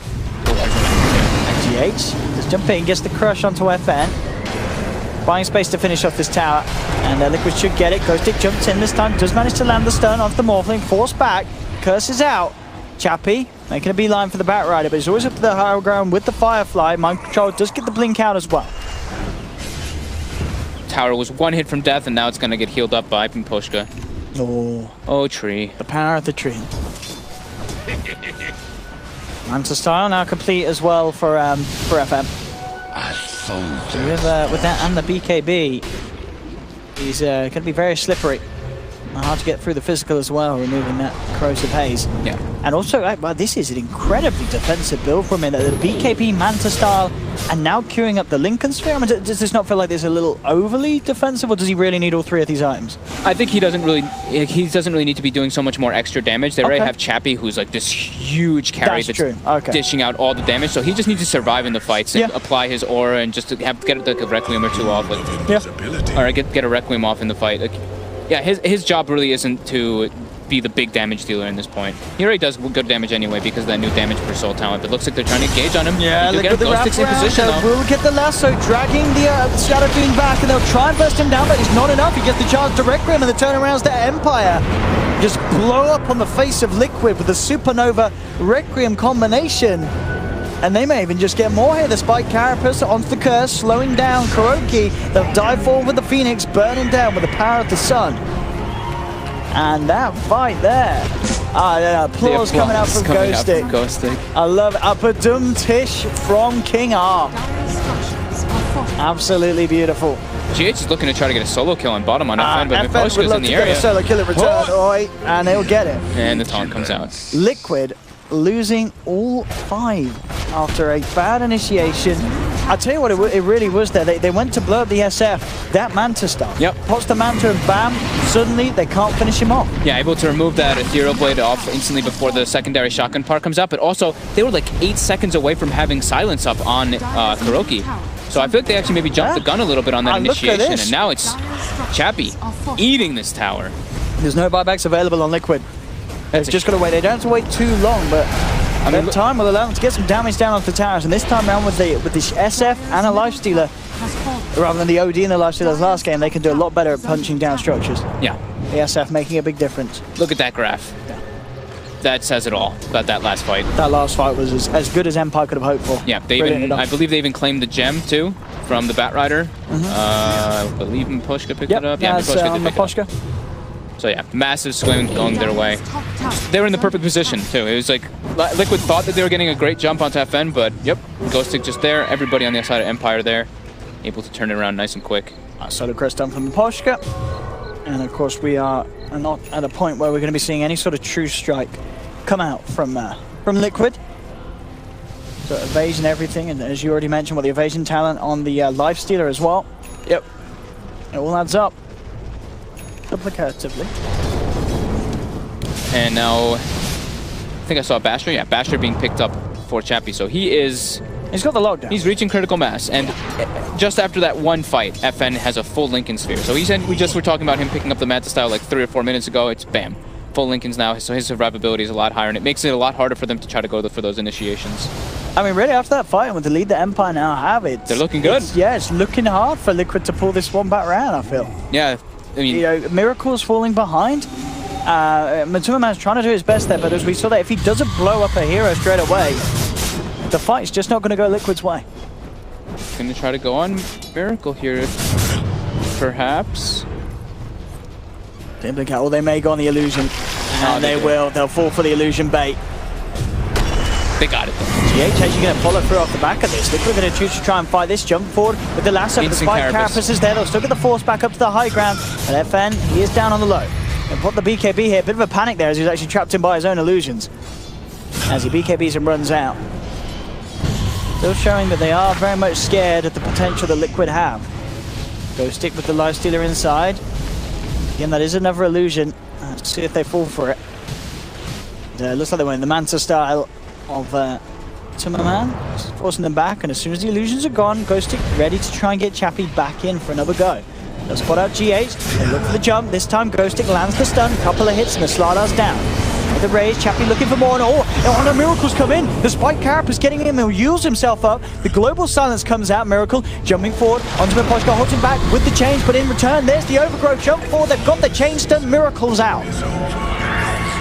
GH just jump in, gets the crush onto FN. Buying space to finish off this tower, and Liquid should get it. Ghostic jumps in this time, does manage to land the stun onto the Morphling, forced back, curses out. Chappie making a beeline for the Batrider, but he's always up to the higher ground with the Firefly. Mind Control does get the blink out as well. Tower was one hit from death, and now it's going to get healed up by Miposhka. Oh, tree. The power of the tree. Manta style now complete as well for FM. With that and the BKB, he's going to be very slippery. Hard to get through the physical as well, removing that corrosive haze. Yeah. And also, well, this is an incredibly defensive build from him. The BKB Manta style, and now queuing up the Lincoln Sphere. I mean, does this not feel like this a little overly defensive, or does he really need all 3 of these items? I think he doesn't really need to be doing so much more extra damage. They already have Chappie, who's like this huge carry that's dishing out all the damage. So he just needs to survive in the fights and apply his aura and just to get like a Requiem or 2 off. Like, or get a Requiem off in the fight. Like, yeah, his job really isn't to be the big damage dealer in this point. He already does good damage anyway because of that new damage per soul talent, but looks like they're trying to engage on him. Yeah, look at the wrap in position, round. Will get the lasso, dragging the Shadow Fiend back, and they'll try and burst him down, but it's not enough. He gets the chance to Requiem, and the turnarounds to Empire. Just blow up on the face of Liquid with the Supernova Requiem combination. and they may even just get more here. The Spike Carapace onto the curse, slowing down Kuroki. They'll dive forward with the Phoenix, burning down with the power of the sun. And that fight there. Applause coming out from Ghostic. I love it. Up a dumb tish from King R. Absolutely beautiful. GH is looking to try to get a solo kill on bottom on FN, but Miposhka's in the area. Get a solo kill in return, and they'll get it. And the taunt comes out. Liquid losing all 5 after a bad initiation. I'll tell you what, it really was there. They went to blow up the SF, that Manta stuff. Yep. Pots the Manta and bam, suddenly they can't finish him off. Yeah, able to remove that Ethereal Blade off instantly before the secondary shotgun part comes out, but also they were like 8 seconds away from having silence up on Kuroki. So I feel like they actually maybe jumped the gun a little bit on that initiation, and now it's Chappie eating this tower. There's no buybacks available on Liquid. It's just got to wait. They don't have to wait too long, but that time will allow them to get some damage down onto the towers. And this time around with the SF and a Lifestealer, rather than the OD and the Lifestealer's last game, they can do a lot better at punching down structures. Yeah. The SF making a big difference. Look at that graph. That says it all about that last fight. That last fight was as good as Empire could have hoped for. Yeah, I believe they even claimed the gem too from the Batrider. I believe Miposhka picked it up. Yeah, Miposhka did pick it up. So yeah, massive swing going their way. They were in the perfect position too. It was like Liquid thought that they were getting a great jump onto FN, but yep, Ghostic just there. Everybody on the other side of Empire there, able to turn it around nice and quick. Solo crest done from Miposhka. And of course we are not at a point where we're going to be seeing any sort of true strike come out from Liquid. So evasion, everything, and as you already mentioned, the evasion talent on the Lifestealer as well. Yep, it all adds up duplicatively. And now, I think I saw Basher. Yeah, Basher being picked up for Chappie. So he's got the lockdown. He's reaching critical mass, and just after that one fight, FN has a full Lincoln Sphere. So we just were talking about him picking up the Manta style like 3 or 4 minutes ago. It's bam, full Lincolns now. So his survivability is a lot higher, and it makes it a lot harder for them to try to go for those initiations. I mean, really, after that fight, and with the lead that Empire now have, they're looking good. It's looking hard for Liquid to pull this one back round, I feel. Yeah, I mean, Miracle's falling behind. Matuma Man's trying to do his best there, but as we saw that, if he doesn't blow up a hero straight away, the fight's just not going to go Liquid's way. Going to try to go on Miracle here, perhaps. Well, they may go on the illusion, and they will. They'll fall for the illusion bait. They got it. GH actually going to follow through off the back of this. Liquid going to choose to try and fight this. Jump forward with the lasso. The Spike Carapace is there. They'll still get the force back up to the high ground. But FN, he is down on the low. And put the BKB here. Bit of a panic there as he's actually trapped in by his own illusions. As he BKBs and runs out. Still showing that they are very much scared of the potential that Liquid have. Go stick with the Lifestealer inside. Again, that is another illusion. Let's see if they fall for it. Looks like they went in the Manta style of Timmerman, forcing them back, and as soon as the illusions are gone, Ghostic ready to try and get Chappie back in for another go. They'll spot out GH, they look for the jump. This time Ghostic lands the stun, couple of hits, and the Sladar's down. With the raise, Chappie looking for more, and the Miracles come in. The Spike Carapace getting him, he'll use himself up. The Global Silence comes out, Miracle jumping forward onto Miposhka, holds him back with the change, but in return, there's the Overgrowth jump forward. They've got the chain stun, Miracles out.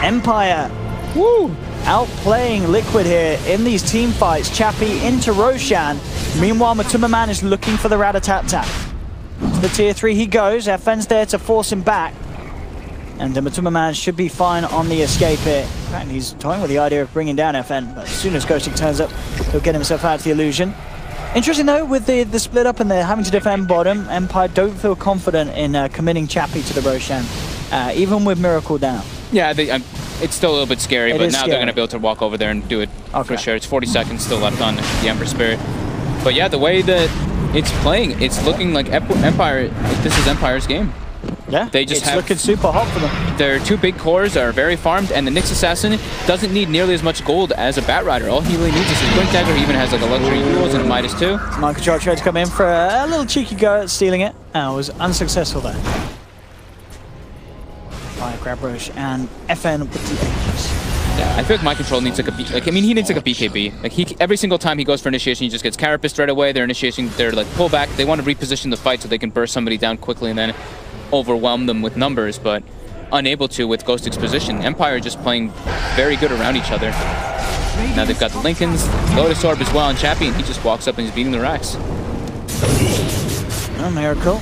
Empire, outplaying Liquid here in these team fights. Chappie into Roshan. Meanwhile, Matuma Man is looking for the Rat-a-tat-tat. To the tier 3 he goes. FN's there to force him back. And Matuma Man should be fine on the escape here. In fact, he's toying with the idea of bringing down FN, but as soon as Ghostic turns up, he'll get himself out of the illusion. Interesting though, with the split up and they're having to defend bottom, Empire don't feel confident in committing Chappie to the Roshan, even with Miracle down. Yeah, it's still a little bit scary, but now they're going to be able to walk over there and do it for sure. It's 40 seconds still left on the Ember Spirit. But yeah, the way that it's playing, it's looking like Empire, this is Empire's game. Yeah, it's looking super hot for them. Their 2 big cores are very farmed, and the Nyx Assassin doesn't need nearly as much gold as a Batrider. All he really needs is his Blink Dagger. He even has like a Luxury Heroes and a Midas too. Mind Control tried to come in for a little cheeky go at stealing it. Was unsuccessful there. Grab Roche and FN with the Aegis. Yeah, I feel like Mind Control needs like a he needs like a BKB. Like every single time he goes for initiation, he just gets Carapace right away. Their initiation, they're like pull back. They want to reposition the fight so they can burst somebody down quickly and then overwhelm them with numbers, but unable to with Ghostic's position. Empire just playing very good around each other. Now they've got the Lincolns, Lotus Orb as well, and Chappie, and he just walks up and he's beating the racks. Oh, Miracle.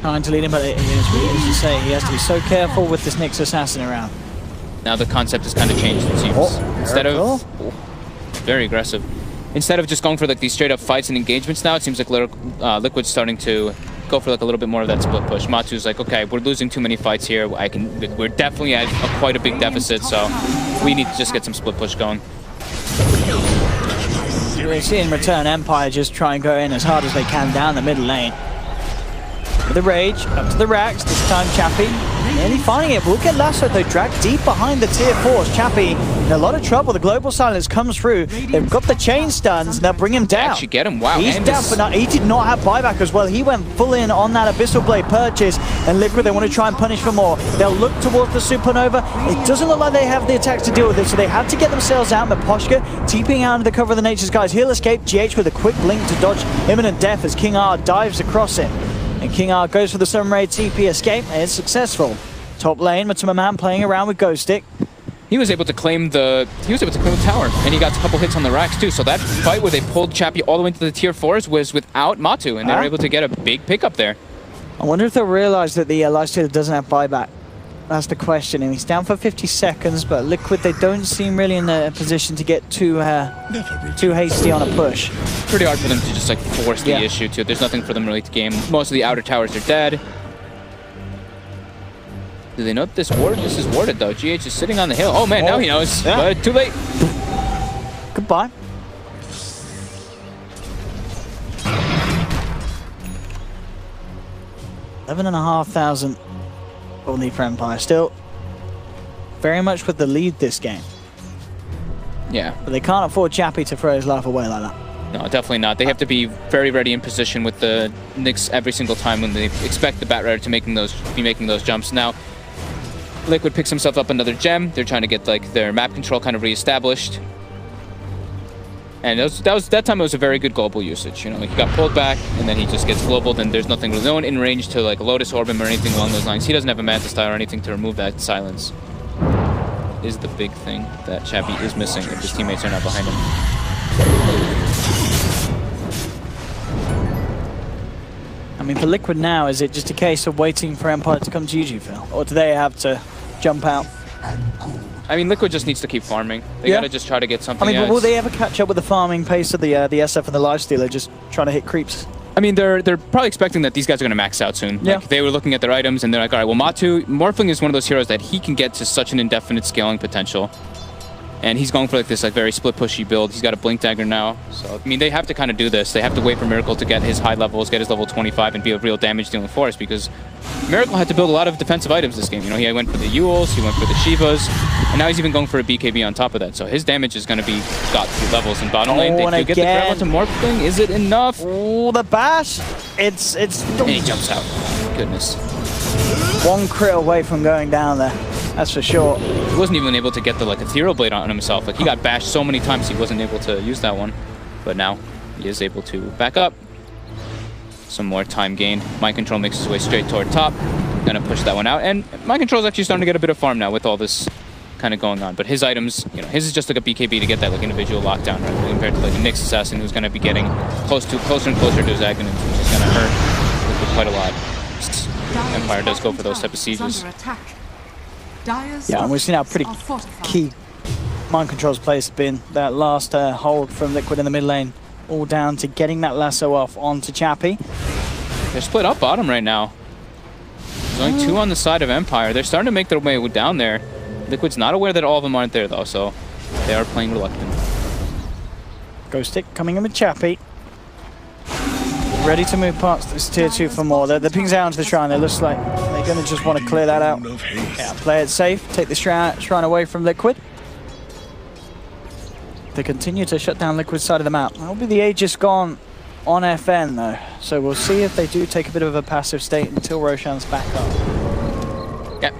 Trying to lead him, but it is really, as you say, he has to be so careful with this Nyx Assassin around. Now the concept has kind of changed, it seems. Instead of... very aggressive. Instead of just going for like these straight up fights and engagements now, it seems like Liquid's starting to go for like a little bit more of that split push. Matu's like, okay, we're losing too many fights here. We're definitely at quite a big deficit, so we need to just get some split push going. We see in return Empire just try and go in as hard as they can down the middle lane. With the Rage, up to the racks, this time Chappie nearly finding it. Will get lassoed though, dragged deep behind the tier 4s. Chappie in a lot of trouble. The global silence comes through. They've got the chain stuns and they'll bring him down. They actually get him, wow. He's down, but he did not have buyback as well. He went full in on that Abyssal Blade purchase, and Liquid, they want to try and punish for more. They'll look towards the Supernova. It doesn't look like they have the attacks to deal with it, so they had to get themselves out. Miposhka TPing out under the cover of the Nature's Skies. He'll escape. GH with a quick blink to dodge imminent death as King R dives across it. And King R goes for the Sun Ray TP escape, and it's successful. Top lane, Matuma playing around with Ghost Stick. He was able to claim the tower, and he got a couple hits on the racks too. So that fight where they pulled Chappie all the way into the tier 4s was without Matu, and they were able to get a big pickup there. I wonder if they'll realize that the lifestealer doesn't have buyback. That's the question. And he's down for 50 seconds, but Liquid, they don't seem really in a position to get too hasty on a push. Pretty hard for them to just like force the issue too. There's nothing for them really to game. Most of the outer towers are dead. Do they know that this is warded though? GH is sitting on the hill. Oh man, now he knows, but too late. Goodbye. $11,500 will need for Empire. Still very much with the lead this game. Yeah. But they can't afford Chappie to throw his life away like that. No, definitely not. They have to be very ready in position with the Nyx every single time when they expect the Bat Rider to be making those jumps. Now, Liquid picks himself up another gem. They're trying to get like their map control kind of reestablished. And that time it was a very good global usage. You know, like he got pulled back and then he just gets global. Then there's nothing, no one in range to like Lotus Orb him or anything along those lines. He doesn't have a Manta Style or anything to remove that silence. Is the big thing that Chappie is missing if his teammates are not behind him. I mean, for Liquid now, is it just a case of waiting for Empire to come to you, Phil? Or do they have to jump out? I mean, Liquid just needs to keep farming. They gotta just try to get something. I mean, will they ever catch up with the farming pace of the SF and the Lifestealer, just trying to hit creeps? I mean, they're probably expecting that these guys are going to max out soon. Yeah. Like, they were looking at their items and they're like, all right, well, Morphling is one of those heroes that he can get to such an indefinite scaling potential. And he's going for like this like very split pushy build. He's got a Blink Dagger now. So, I mean, they have to kind of do this. They have to wait for Miracle to get his high levels, get his level 25, and be a real damage dealing force, because Miracle had to build a lot of defensive items this game. You know, he went for the Yules, he went for the Shivas, and now he's even going for a BKB on top of that. So his damage is going to be got through levels in bottom lane. They do get the grab onto Morphling. Is it enough? Oh, the bash! It's. And he jumps out. Goodness. One crit away from going down there. That's for sure. He wasn't even able to get the like Ethereal Blade on himself. Like he got bashed so many times he wasn't able to use that one. But now he is able to back up. Some more time gained. Mind Control makes his way straight toward top. Gonna push that one out. And Mind Control is actually starting to get a bit of farm now with all this kind of going on. But his items, you know, his is just like a BKB to get that like individual lockdown, right? Compared to like a Nyx Assassin who's gonna be getting closer and closer to his Aghanim, which is gonna hurt Liquid quite a lot. Empire does go for those type of sieges. Yeah, and we've seen how pretty key Mind Control's place has been. That last hold from Liquid in the mid lane, all down to getting that lasso off onto Chappie. They're split up bottom right now. There's only two on the side of Empire. They're starting to make their way down there. Liquid's not aware that all of them aren't there though, so they are playing reluctant. Ghost Stick coming in with Chappie. Ready to move past this tier 2 for more. The ping's out onto the shrine. It looks like they're going to just want to clear that out. Yeah, play it safe. Take the shrine away from Liquid. They continue to shut down Liquid's side of the map. That'll be the Aegis gone on FN though. So we'll see if they do take a bit of a passive state until Roshan's back up. Yeah.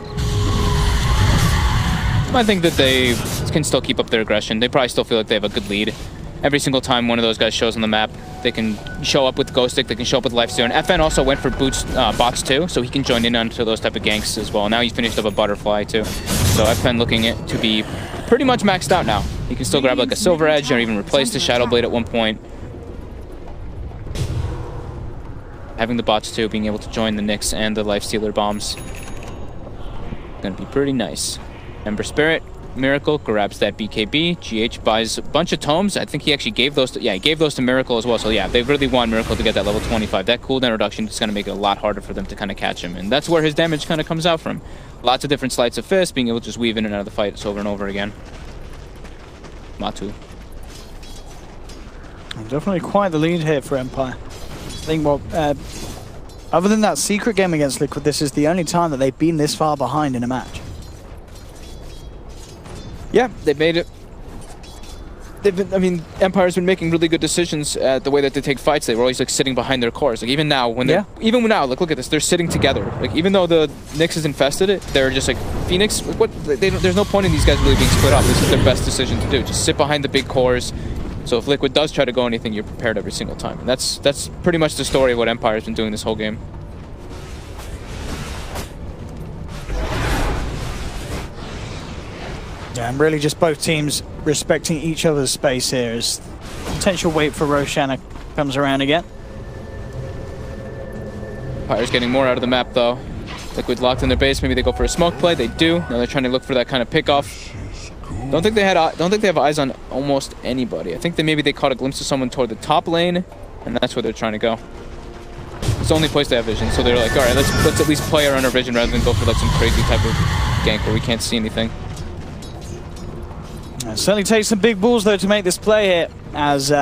I think that they can still keep up their aggression. They probably still feel like they have a good lead. Every single time one of those guys shows on the map, they can show up with Ghost Stick, they can show up with Lifestealer. And FN also went for bots too, so he can join in onto those type of ganks as well. Now he's finished up a Butterfly too. So FN looking to be pretty much maxed out now. You can still grab like a Silver Edge or even replace the Shadow Blade at one point. Having the bots too, being able to join the Nyx and the Lifestealer bombs. Gonna be pretty nice. Ember Spirit, Miracle grabs that BKB. GH buys a bunch of tomes. I think he actually gave those to, yeah, he gave those to Miracle as well. So yeah, they really want Miracle to get that level 25. That cooldown reduction is going to make it a lot harder for them to kind of catch him. And that's where his damage kind of comes out from. Lots of different sleights of fist, being able to just weave in and out of the fights over and over again. Matu. Definitely quite the lead here for Empire. I think what, other than that secret game against Liquid, this is the only time that they've been this far behind in a match. Yeah, they've made it. I mean, Empire's been making really good decisions at the way that they take fights. They were always like sitting behind their cores. Like even now, when they're like, look at this, they're sitting together. Like even though the Nyx has infested it, they're just like Phoenix. Like, what? There's no point in these guys really being split up. This is their best decision to do. Just sit behind the big cores. So if Liquid does try to go anything, you're prepared every single time. And that's pretty much the story of what Empire's been doing this whole game. Yeah, and really just both teams respecting each other's space here as potential wait for Roshanna comes around again. Empire's getting more out of the map though. Liquid locked in their base, maybe they go for a smoke play, they do. Now they're trying to look for that kind of pickoff. Don't think they have eyes on almost anybody. I think maybe they caught a glimpse of someone toward the top lane, and that's where they're trying to go. It's the only place they have vision, so they're like, all right, let's at least play around our vision rather than go for like some crazy type of gank where we can't see anything. It certainly takes some big balls, though, to make this play here, as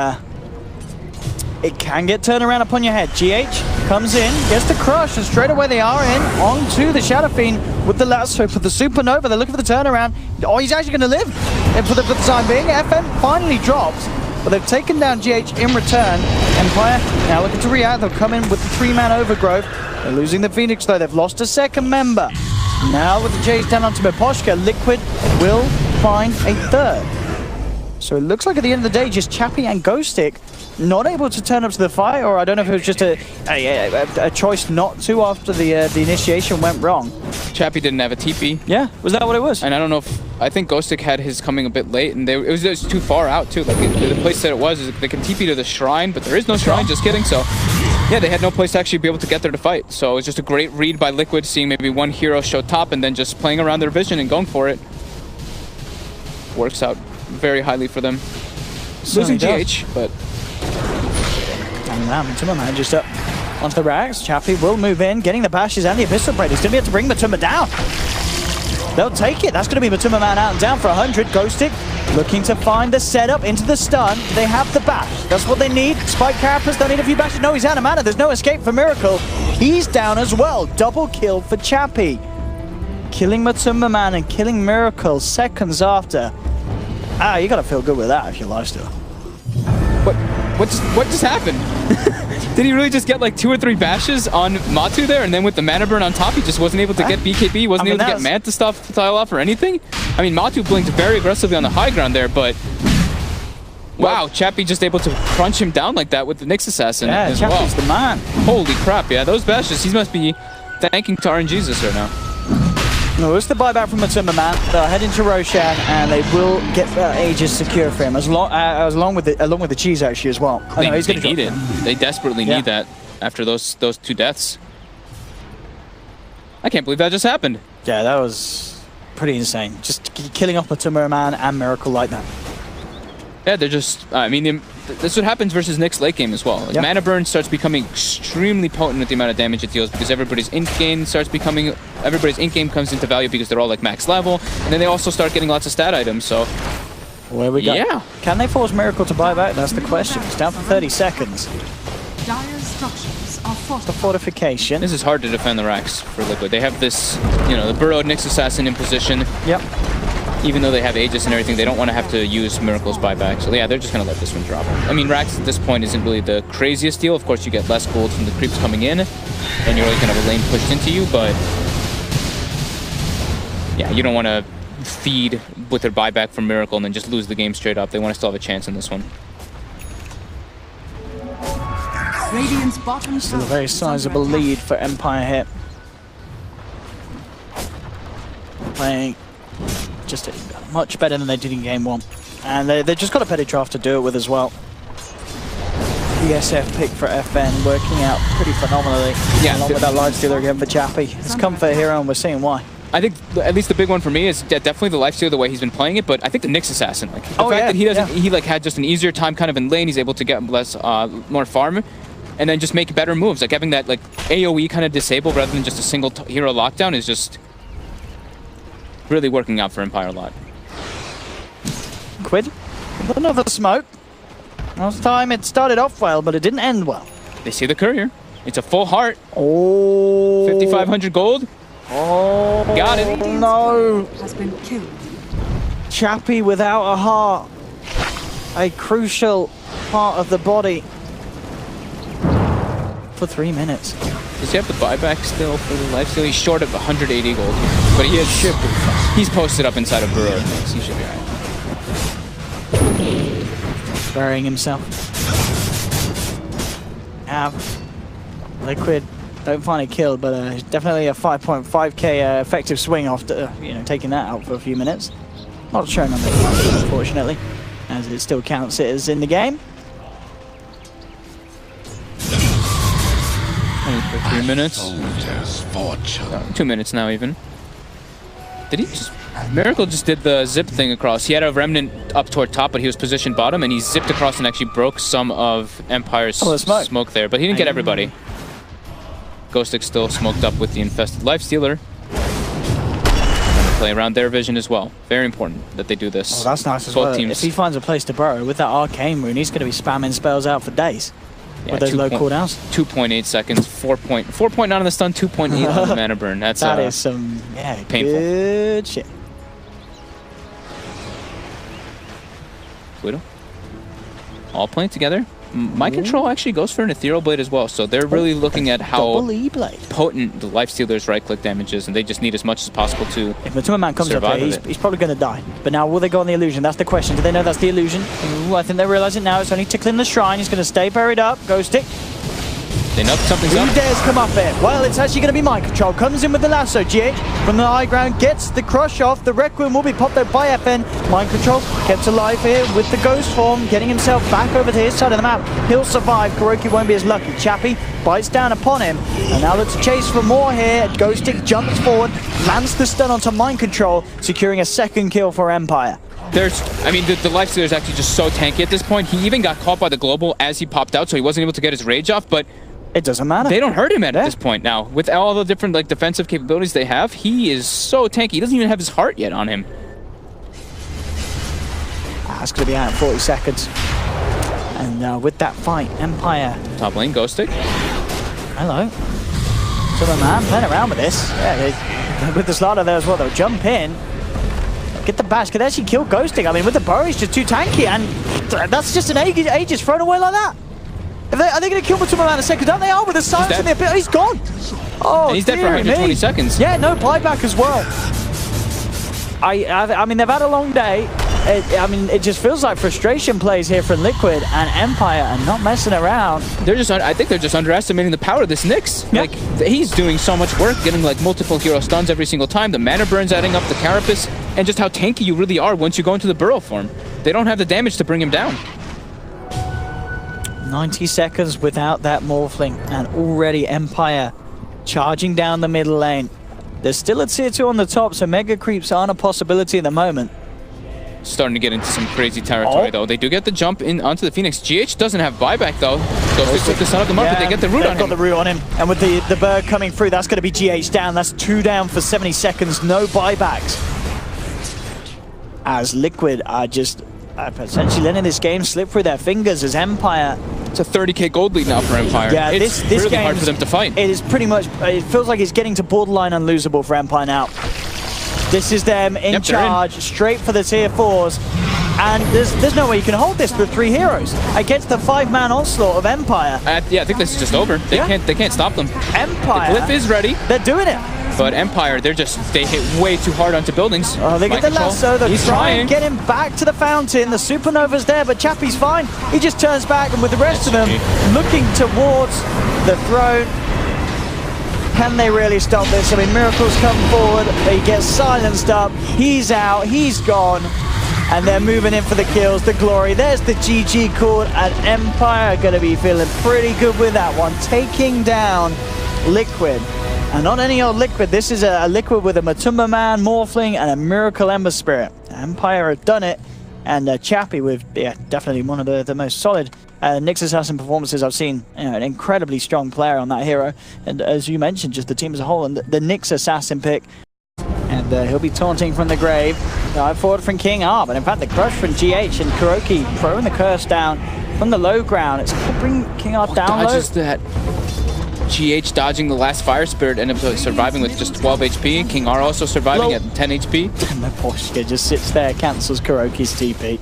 it can get turned around upon your head. GH comes in, gets the crush, and straight away they are in onto the Shadow Fiend with the lasso for the Supernova. They're looking for the turnaround. Oh, he's actually going to live for the time being. FN finally drops, but they've taken down GH in return. Empire now looking to react. They'll come in with the 3-man overgrowth. They're losing the Phoenix, though. They've lost a second member. Now with the Jays down onto Miposhka, Liquid will find a third. So it looks like at the end of the day, just Chappie and Ghostic not able to turn up to the fight, or I don't know if it was just a choice not to after the initiation went wrong. Chappie didn't have a TP. Yeah, was that what it was? And I don't know if, I think Ghostic had his coming a bit late, and it was just too far out too. Like the place that it was is they can TP to the shrine, but there is no shrine, just kidding. So yeah, they had no place to actually be able to get there to fight. So it was just a great read by Liquid, seeing maybe one hero show top and then just playing around their vision and going for it. Works out very highly for them. Losing GH, but... And now Matuma just up onto the racks. Chappie will move in, getting the bashes and the Abyssal Blade. He's going to be able to bring Matuma down. They'll take it. That's going to be Matuma Man out and down for 100. Ghostic looking to find the setup into the stun. They have the bash. That's what they need. Spike Carapace, they'll need a few bashes. No, he's out of mana. There's no escape for Miracle. He's down as well. Double kill for Chappie. Killing Matuma Man and killing Miracle seconds after. Ah, you got to feel good with that if you're Lifestealer. What just happened? Did he really just get like 2 or 3 bashes on Matu there, and then with the mana burn on top, he just wasn't able to get BKB, wasn't able to get Manta stuff to tile off or anything? I mean, Matu blinked very aggressively on the high ground there, but wow, Chappie just able to crunch him down like that with the Nyx Assassin as well. Chappie's the man. Holy crap, yeah, those bashes, he must be thanking Taran Jesus right now. No, it's the buyback from Matuma Man. They'll head into Roshan, and they will get Aegis secure for him, along with the cheese actually as well. They need it. They desperately need that after those 2 deaths. I can't believe that just happened. Yeah, that was pretty insane. Just killing off Matuma Man and Miracle like that. Yeah, they're just, I mean, that's what happens versus Nyx late game as well. Like, mana burn starts becoming extremely potent with the amount of damage it deals, because everybody's in-game comes into value because they're all like max level, and then they also start getting lots of stat items, so... Where we go. Yeah. Can they force Miracle to buy back? That's the question. It's down for 30 seconds. Dire structures are The fortification. This is hard to defend the racks for Liquid. They have this, you know, the burrowed Nyx Assassin in position. Yep. Even though they have Aegis and everything, they don't want to have to use Miracle's buyback. So yeah, they're just going to let this one drop. I mean, Rax at this point isn't really the craziest deal. Of course, you get less gold from the creeps coming in, and you're always going to have a lane pushed into you, but yeah, you don't want to feed with their buyback from Miracle and then just lose the game straight up. They want to still have a chance in this one. Radiant's bottom Still a very sizable lead for Empire here. Playing just much better than they did in game 1. And they just got a better draft to do it with as well. The SF pick for FN working out pretty phenomenally. Yeah, along with that lifestealer again for Chappie. It's comfort hero, and we're seeing why. I think at least the big one for me is definitely the lifestealer, the way he's been playing it, but I think the Nyx assassin, like the fact that he doesn't, he like had just an easier time kind of in lane. He's able to get less, more farm, and then just make better moves. Like having that like AOE kind of disabled rather than just a single hero lockdown is just really working out for Empire a lot. Quid with another smoke. Last time it started off well, but it didn't end well. They see the courier. It's a full heart. Oh. 5,500 gold. Oh. Got it. No. Has been killed. Chappie without a heart. A crucial part of the body. For 3 minutes. Does he have the buyback still for the lifesteal? He's short of 180 gold. But he he's posted up inside of Burrow. He should be alright. Burying himself. Liquid don't find it killed, but definitely a 5.5k effective swing after taking that out for a few minutes. Not shown on the card, unfortunately, as it still counts it as in the game. For 3 minutes. 2 minutes now even. Did he just... Miracle just did the zip thing across. He had a remnant up toward top, but he was positioned bottom, and he zipped across and actually broke some of Empire's smoke there. But he didn't get everybody. Ghostic still smoked up with the infested lifestealer. Play around their vision as well. Very important that they do this. Oh, that's nice as well. If he finds a place to burrow with that arcane rune, he's going to be spamming spells out for days. Yeah, with those low cooldowns. 2.8 seconds, 4.9 on the stun, 2.8 on the mana burn. That is some painful. Good shit. Widow. All playing together. Mind Control actually goes for an Ethereal Blade as well, so they're really looking at how potent the Lifestealer's right-click damage is, and they just need as much as possible to If Matuma Man comes up here, he's probably going to die. But now, will they go on the illusion? That's the question. Do they know that's the illusion? Ooh, I think they realize it now. It's only tickling the shrine. He's going to stay buried up. Ghostic. They know something's up. Who dares come up here? Well, it's actually going to be Mind Control. Comes in with the lasso. GH from the high ground gets the crush off. The Requiem will be popped out by FN. Mind Control kept alive here with the ghost form, getting himself back over to his side of the map. He'll survive. Kuroki won't be as lucky. Chappie bites down upon him. And now looks to chase for more here. Ghostic jumps forward, lands the stun onto Mind Control, securing a second kill for Empire. The Lifestealer is actually just so tanky at this point. He even got caught by the global as he popped out, so he wasn't able to get his rage off, but it doesn't matter. They don't hurt him at this point now. With all the different defensive capabilities they have, he is so tanky. He doesn't even have his heart yet on him. That's going to be out in 40 seconds. And with that fight, Empire. Top lane, Ghostic. Hello. So the man playing around with this. Yeah, with the Slaughter there as well, they'll jump in. Get the bash. Could actually kill Ghostic. I mean, with the burrow, he's just too tanky. And that's just an Aegis thrown away like that. Are they going to kill Matuma Man in a second? Don't they are with the silence in the pit. He's gone. Oh, and he's dead for 120 seconds. Yeah, no buyback as well. I mean, they've had a long day. It just feels like frustration plays here from Liquid and Empire and not messing around. I think they're just underestimating the power of this Nyx. Yeah. Like, he's doing so much work, getting like multiple hero stuns every single time. The mana burns adding up, the carapace, and just how tanky you really are once you go into the burrow form. They don't have the damage to bring him down. 90 seconds without that Morphling, and already Empire charging down the middle lane. There's still a tier 2 on the top, so mega creeps aren't a possibility at the moment. Starting to get into some crazy territory, though. They do get the jump in onto the Phoenix. GH doesn't have buyback, though. Ghostic took the sun of the market. They get the root on him. Got the root on him. And with the bird coming through, that's going to be GH down. That's 2 down for 70 seconds. No buybacks. As Liquid are just essentially letting this game slip through their fingers as Empire. It's a 30k gold lead now for Empire. Yeah, it's really hard for them to fight. It is pretty much, it feels like it's getting to borderline unlosable for Empire now. This is them in charge, straight for the tier 4s. And there's no way you can hold this with 3 heroes against the 5-man onslaught of Empire. Yeah, I think this is just over. They can't stop them. Empire. The glyph is ready. They're doing it. But Empire, they hit way too hard onto buildings. Oh, they get the lasso. They're trying to get him back to the fountain. The Supernova's there, but Chappie's fine. He just turns back, and with the rest of them looking towards the throne. Can they really stop this? I mean, Miracle's come forward. He gets silenced up. He's out. He's gone. And they're moving in for the kills, the glory. There's the GG chord, and Empire are going to be feeling pretty good with that one. Taking down Liquid. And not any old Liquid. This is a Liquid with a Matumba Man, Morphling, and a Miracle Ember Spirit. Empire have done it. And Chappie with, yeah, definitely one of the most solid Nyx Assassin performances I've seen. You know, an incredibly strong player on that hero. And as you mentioned, just the team as a whole. And the Nyx Assassin pick. And he'll be taunting from the grave. Dive forward from King R, but in fact the crush from GH and Kuroki throwing the curse down from the low ground. It's going to bring King R down low. Dodges that. GH dodging the last Fire Spirit, ended up surviving with just 12 HP. King R also surviving at 10 HP. And the Poshka just sits there, cancels Kuroki's TP.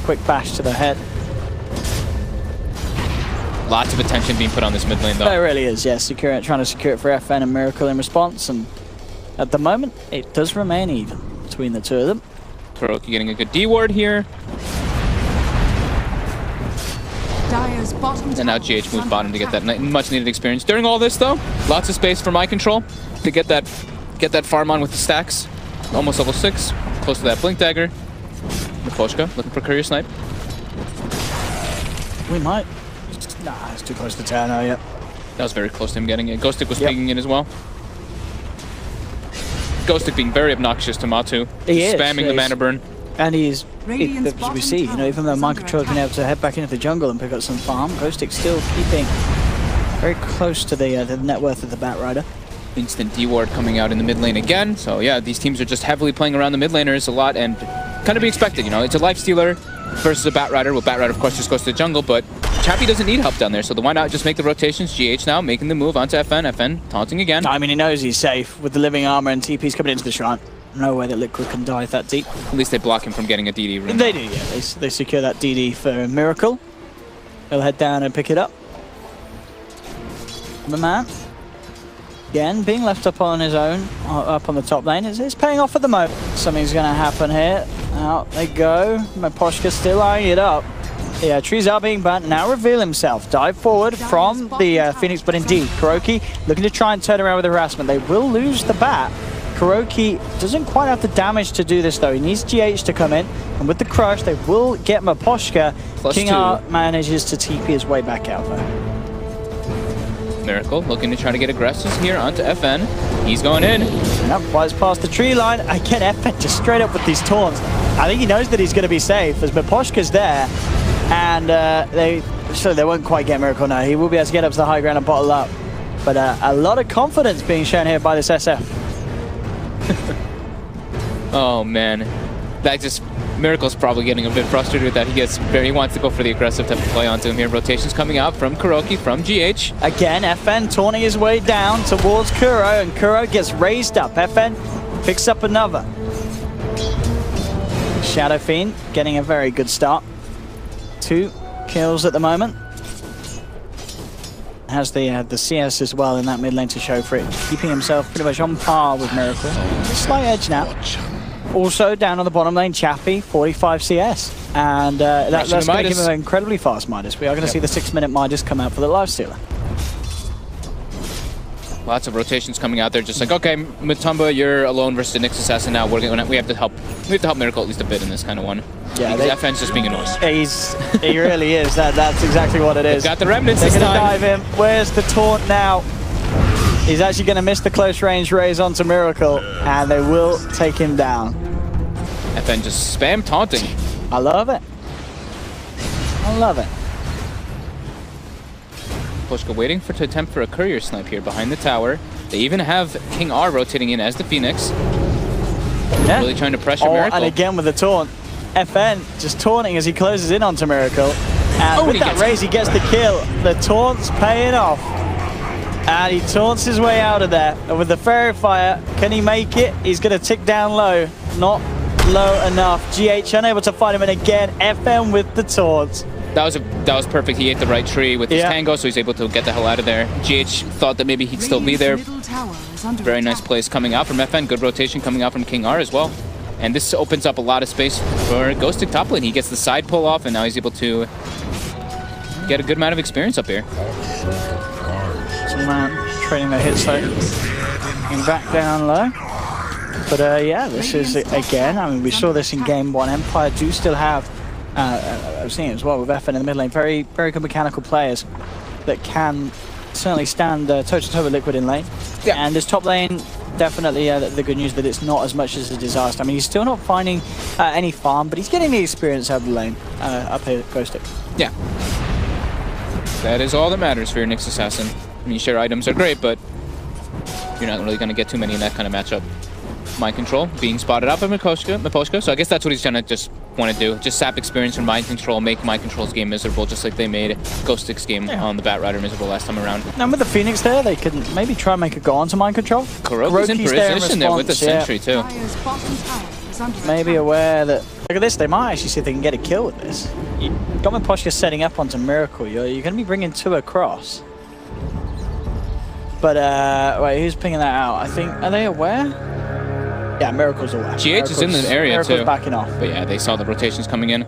Quick bash to the head. Lots of attention being put on this mid lane though. There really is, yes. Trying to secure it for FN and Miracle in response. And at the moment, it does remain even between the two of them. Kuroki getting a good D ward here. And now GH moves bottom to get that much needed experience. During all this though, lots of space for my control to get that farm on with the stacks. Almost level 6, close to that Blink Dagger. Poshka looking for Courier Snipe. We might. Nah, it's too close to tower now, yep. That was very close to him getting it. Ghostic was pinging in as well. Ghostic being very obnoxious to Matu. He is, spamming the mana burn. And he's, as we see, you know, even though Mind Control's been able to head back into the jungle and pick up some farm, Ghostic still keeping very close to the net worth of the Batrider. Instant D-ward coming out in the mid lane again. So yeah, these teams are just heavily playing around the mid laners a lot, and kind of be expected, you know. It's a lifestealer versus a Batrider. Well, Batrider, of course, just goes to the jungle, but Chappie doesn't need help down there, so why not just make the rotations? GH now making the move onto FN. FN taunting again. I mean, he knows he's safe with the living armor and TP's coming into the shrine. No way that Liquid can dive that deep. At least they block him from getting a DD rune. They do, yeah. They secure that DD for Miracle. He'll head down and pick it up. The man, again, being left up on his own, up on the top lane, it's paying off at the moment. Something's going to happen here. Out they go. Poshka still eyeing it up. Yeah, trees are being burnt. Now reveal himself. Dive forward from the Phoenix, but indeed, Kuroki looking to try and turn around with the harassment. They will lose the bat. Kuroki doesn't quite have the damage to do this though. He needs GH to come in, and with the crush, they will get Poshka. King R manages to TP his way back out though. Miracle looking to try to get aggressive here onto FN. He's going in. Yep, flies past the tree line. Again, FN just straight up with these taunts. I think he knows that he's going to be safe as Poshka's there, and they won't quite get Miracle now. He will be able to get up to the high ground and bottle up. But a lot of confidence being shown here by this SF. Oh man, that just Miracle's probably getting a bit frustrated with that. He wants to go for the aggressive type of play onto him here. Rotations coming out from Kuroki, from GH. Again, FN taunting his way down towards Kuro, and Kuro gets raised up. FN picks up another. Shadow Fiend getting a very good start. 2 kills at the moment. Has the CS as well in that mid lane to show for it, keeping himself pretty much on par with Miracle. Slight edge now. Also down on the bottom lane, Chappie, 45 CS. And that's going to give him an incredibly fast Midas. We are going to see the 6-minute Midas come out for the Lifestealer. Lots of rotations coming out there, just like, okay, Matumba, you're alone versus the Nyx Assassin now. We have to help Miracle at least a bit in this kind of one. Yeah, FN's just being annoying. He really is. That's exactly what it is. They've got the remnants this time. They're going to dive in. Where's the taunt now? He's actually going to miss the close range raise onto Miracle, and they will take him down. FN just spam taunting. I love it. I love it. Poshka waiting to attempt for a courier snipe here behind the tower. They even have King R rotating in as the Phoenix. Yeah. Really trying to pressure Miracle. And again with the taunt. FN just taunting as he closes in onto Miracle. And with that raise, he gets the kill. The taunt's paying off. And he taunts his way out of there. And with the Fairy Fire, can he make it? He's going to tick down low. Not low enough. GH unable to find him. And again, FN with the taunt. That was perfect. He ate the right tree with his tango, so he's able to get the hell out of there. GH thought that maybe he'd still be there. Very nice plays coming out from FN. Good rotation coming out from King R as well. And this opens up a lot of space for Ghostic top lane. He gets the side pull off, and now he's able to get a good amount of experience up here. So man, trading their hits though. And back down low. But yeah, this is, again, I mean, we saw this in game one. Empire do still have, I've seen it as well with FN in the mid lane, very, very good mechanical players that can certainly stand toe-to-toe with Liquid in lane. Yeah. And this top lane, definitely the good news that it's not as much as a disaster. I mean, he's still not finding any farm, but he's getting the experience out of the lane up here at Ghostic. Yeah. That is all that matters for your Nyx Assassin. I mean, sure, items are great, but you're not really going to get too many in that kind of matchup. Mind Control being spotted up by Miposhka, so I guess that's what he's trying to just want to do. Just sap experience from Mind Control, make Mind Control's game miserable, just like they made Ghostic's game on the Batrider miserable last time around. And with the Phoenix there, they could maybe try and make a go onto Mind Control. Kuroki's in position there with the Sentry too. Maybe aware that, look at this, they might actually see if they can get a kill with this. Got Miposhka setting up onto Miracle, you're going to be bringing two across. But wait, who's pinging that out? I think, are they aware? Yeah, Miracle's aware. GH is in the area Miracle's too. Backing off. But yeah, they saw the rotations coming in.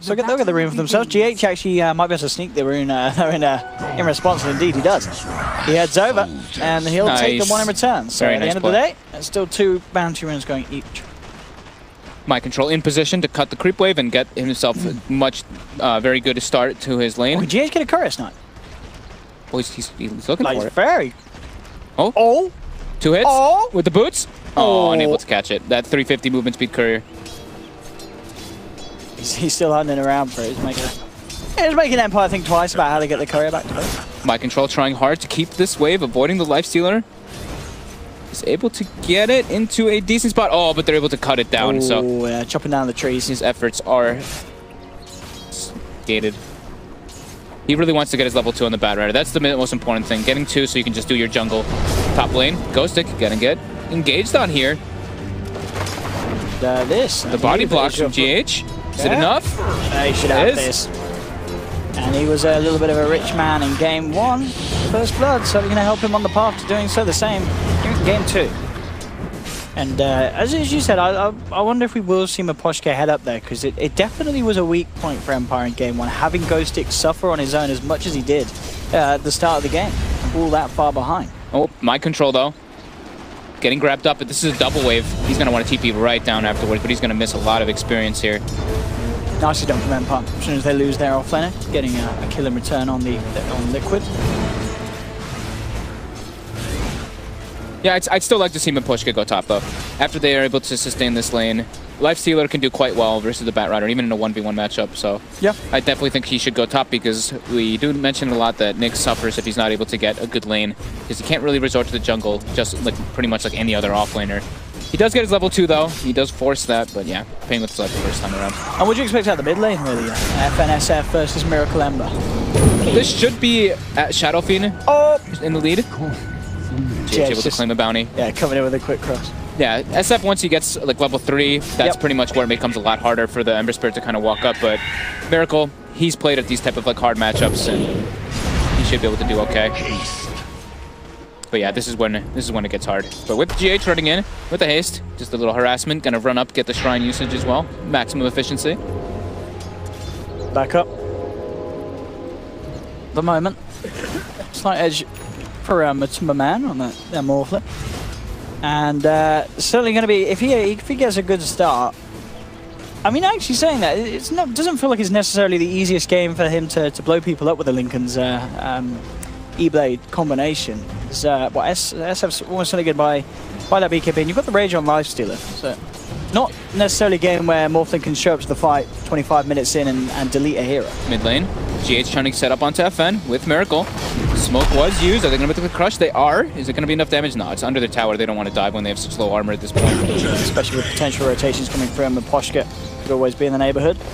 So look at the rune for themselves. GH actually might be able to sneak the rune in response, and indeed he does. He heads over, and he'll take the one in return. So at the end of the day, there's still two bounty runes going each. Mind Control in position to cut the creep wave and get himself much very good start to his lane. Oh, GH get a courier snipe. Oh, he's looking for it. Very. Oh. Oh. 2 hits with the boots. Oh, unable to catch it. That 350 movement speed courier. He's still hunting around for it. He's making Empire think twice about how to get the courier back to it. Mind Control trying hard to keep this wave, avoiding the Lifestealer. Is able to get it into a decent spot. Oh, but they're able to cut it down. So yeah, chopping down the trees. His efforts are gated. He really wants to get his level 2 on the Batrider. That's the most important thing. Getting 2 so you can just do your jungle. Top lane, Ghostic gonna get engaged on here. The body blocks from GH. Is it enough? He should have this. And he was a little bit of a rich man in game 1, First Blood, so we're going to help him on the path to doing so the same in game 2. And as you said, I wonder if we will see Miposhka head up there, because it definitely was a weak point for Empire in game 1, having Ghostic suffer on his own as much as he did at the start of the game, all that far behind. Oh, Mind Control though. Getting grabbed up, but this is a double wave. He's going to want to TP right down afterwards, but he's going to miss a lot of experience here. Nicely done from Empire. As soon as they lose their offlaner, getting a kill in return on Liquid. Yeah, I'd still like to see Miposhka go top though. After they are able to sustain this lane, Lifestealer can do quite well versus the Batrider, even in a 1v1 matchup. So yeah, I definitely think he should go top, because we do mention a lot that Nyx suffers if he's not able to get a good lane, because he can't really resort to the jungle, just like pretty much like any other offlaner. He does get his level 2 though. He does force that, but yeah, paying with his life the first time around. And what do you expect out of the mid lane, really? FNSF versus Miracle Ember. This should be at Shadow Fiend in the lead. GH able to claim a bounty. Yeah, coming in with a quick cross. Yeah, SF once he gets like level 3, that's pretty much where it becomes a lot harder for the Ember Spirit to kind of walk up. But Miracle, he's played at these type of like hard matchups, and he should be able to do okay. But yeah, this is when it gets hard. But with GH running in with the haste, just a little harassment, gonna run up, get the shrine usage as well, maximum efficiency. Back up. The moment, slight edge for man on that Morphlet. And certainly going to be, if he gets a good start. I mean, actually saying that, it's not, doesn't feel like it's necessarily the easiest game for him to blow people up with the Lincoln's E-Blade combination. SF's almost certainly good by that BKB, and you've got the Rage on Lifestealer. So not necessarily a game where Morphlet can show up to the fight 25 minutes in and delete a hero. Mid lane, GH trying to set up onto FN with Miracle. Smoke was used. Are they going to make the crush? They are. Is it going to be enough damage? No, it's under the tower. They don't want to dive when they have such low armor at this point. Especially with potential rotations coming from Miposhka. Could always be in the neighborhood.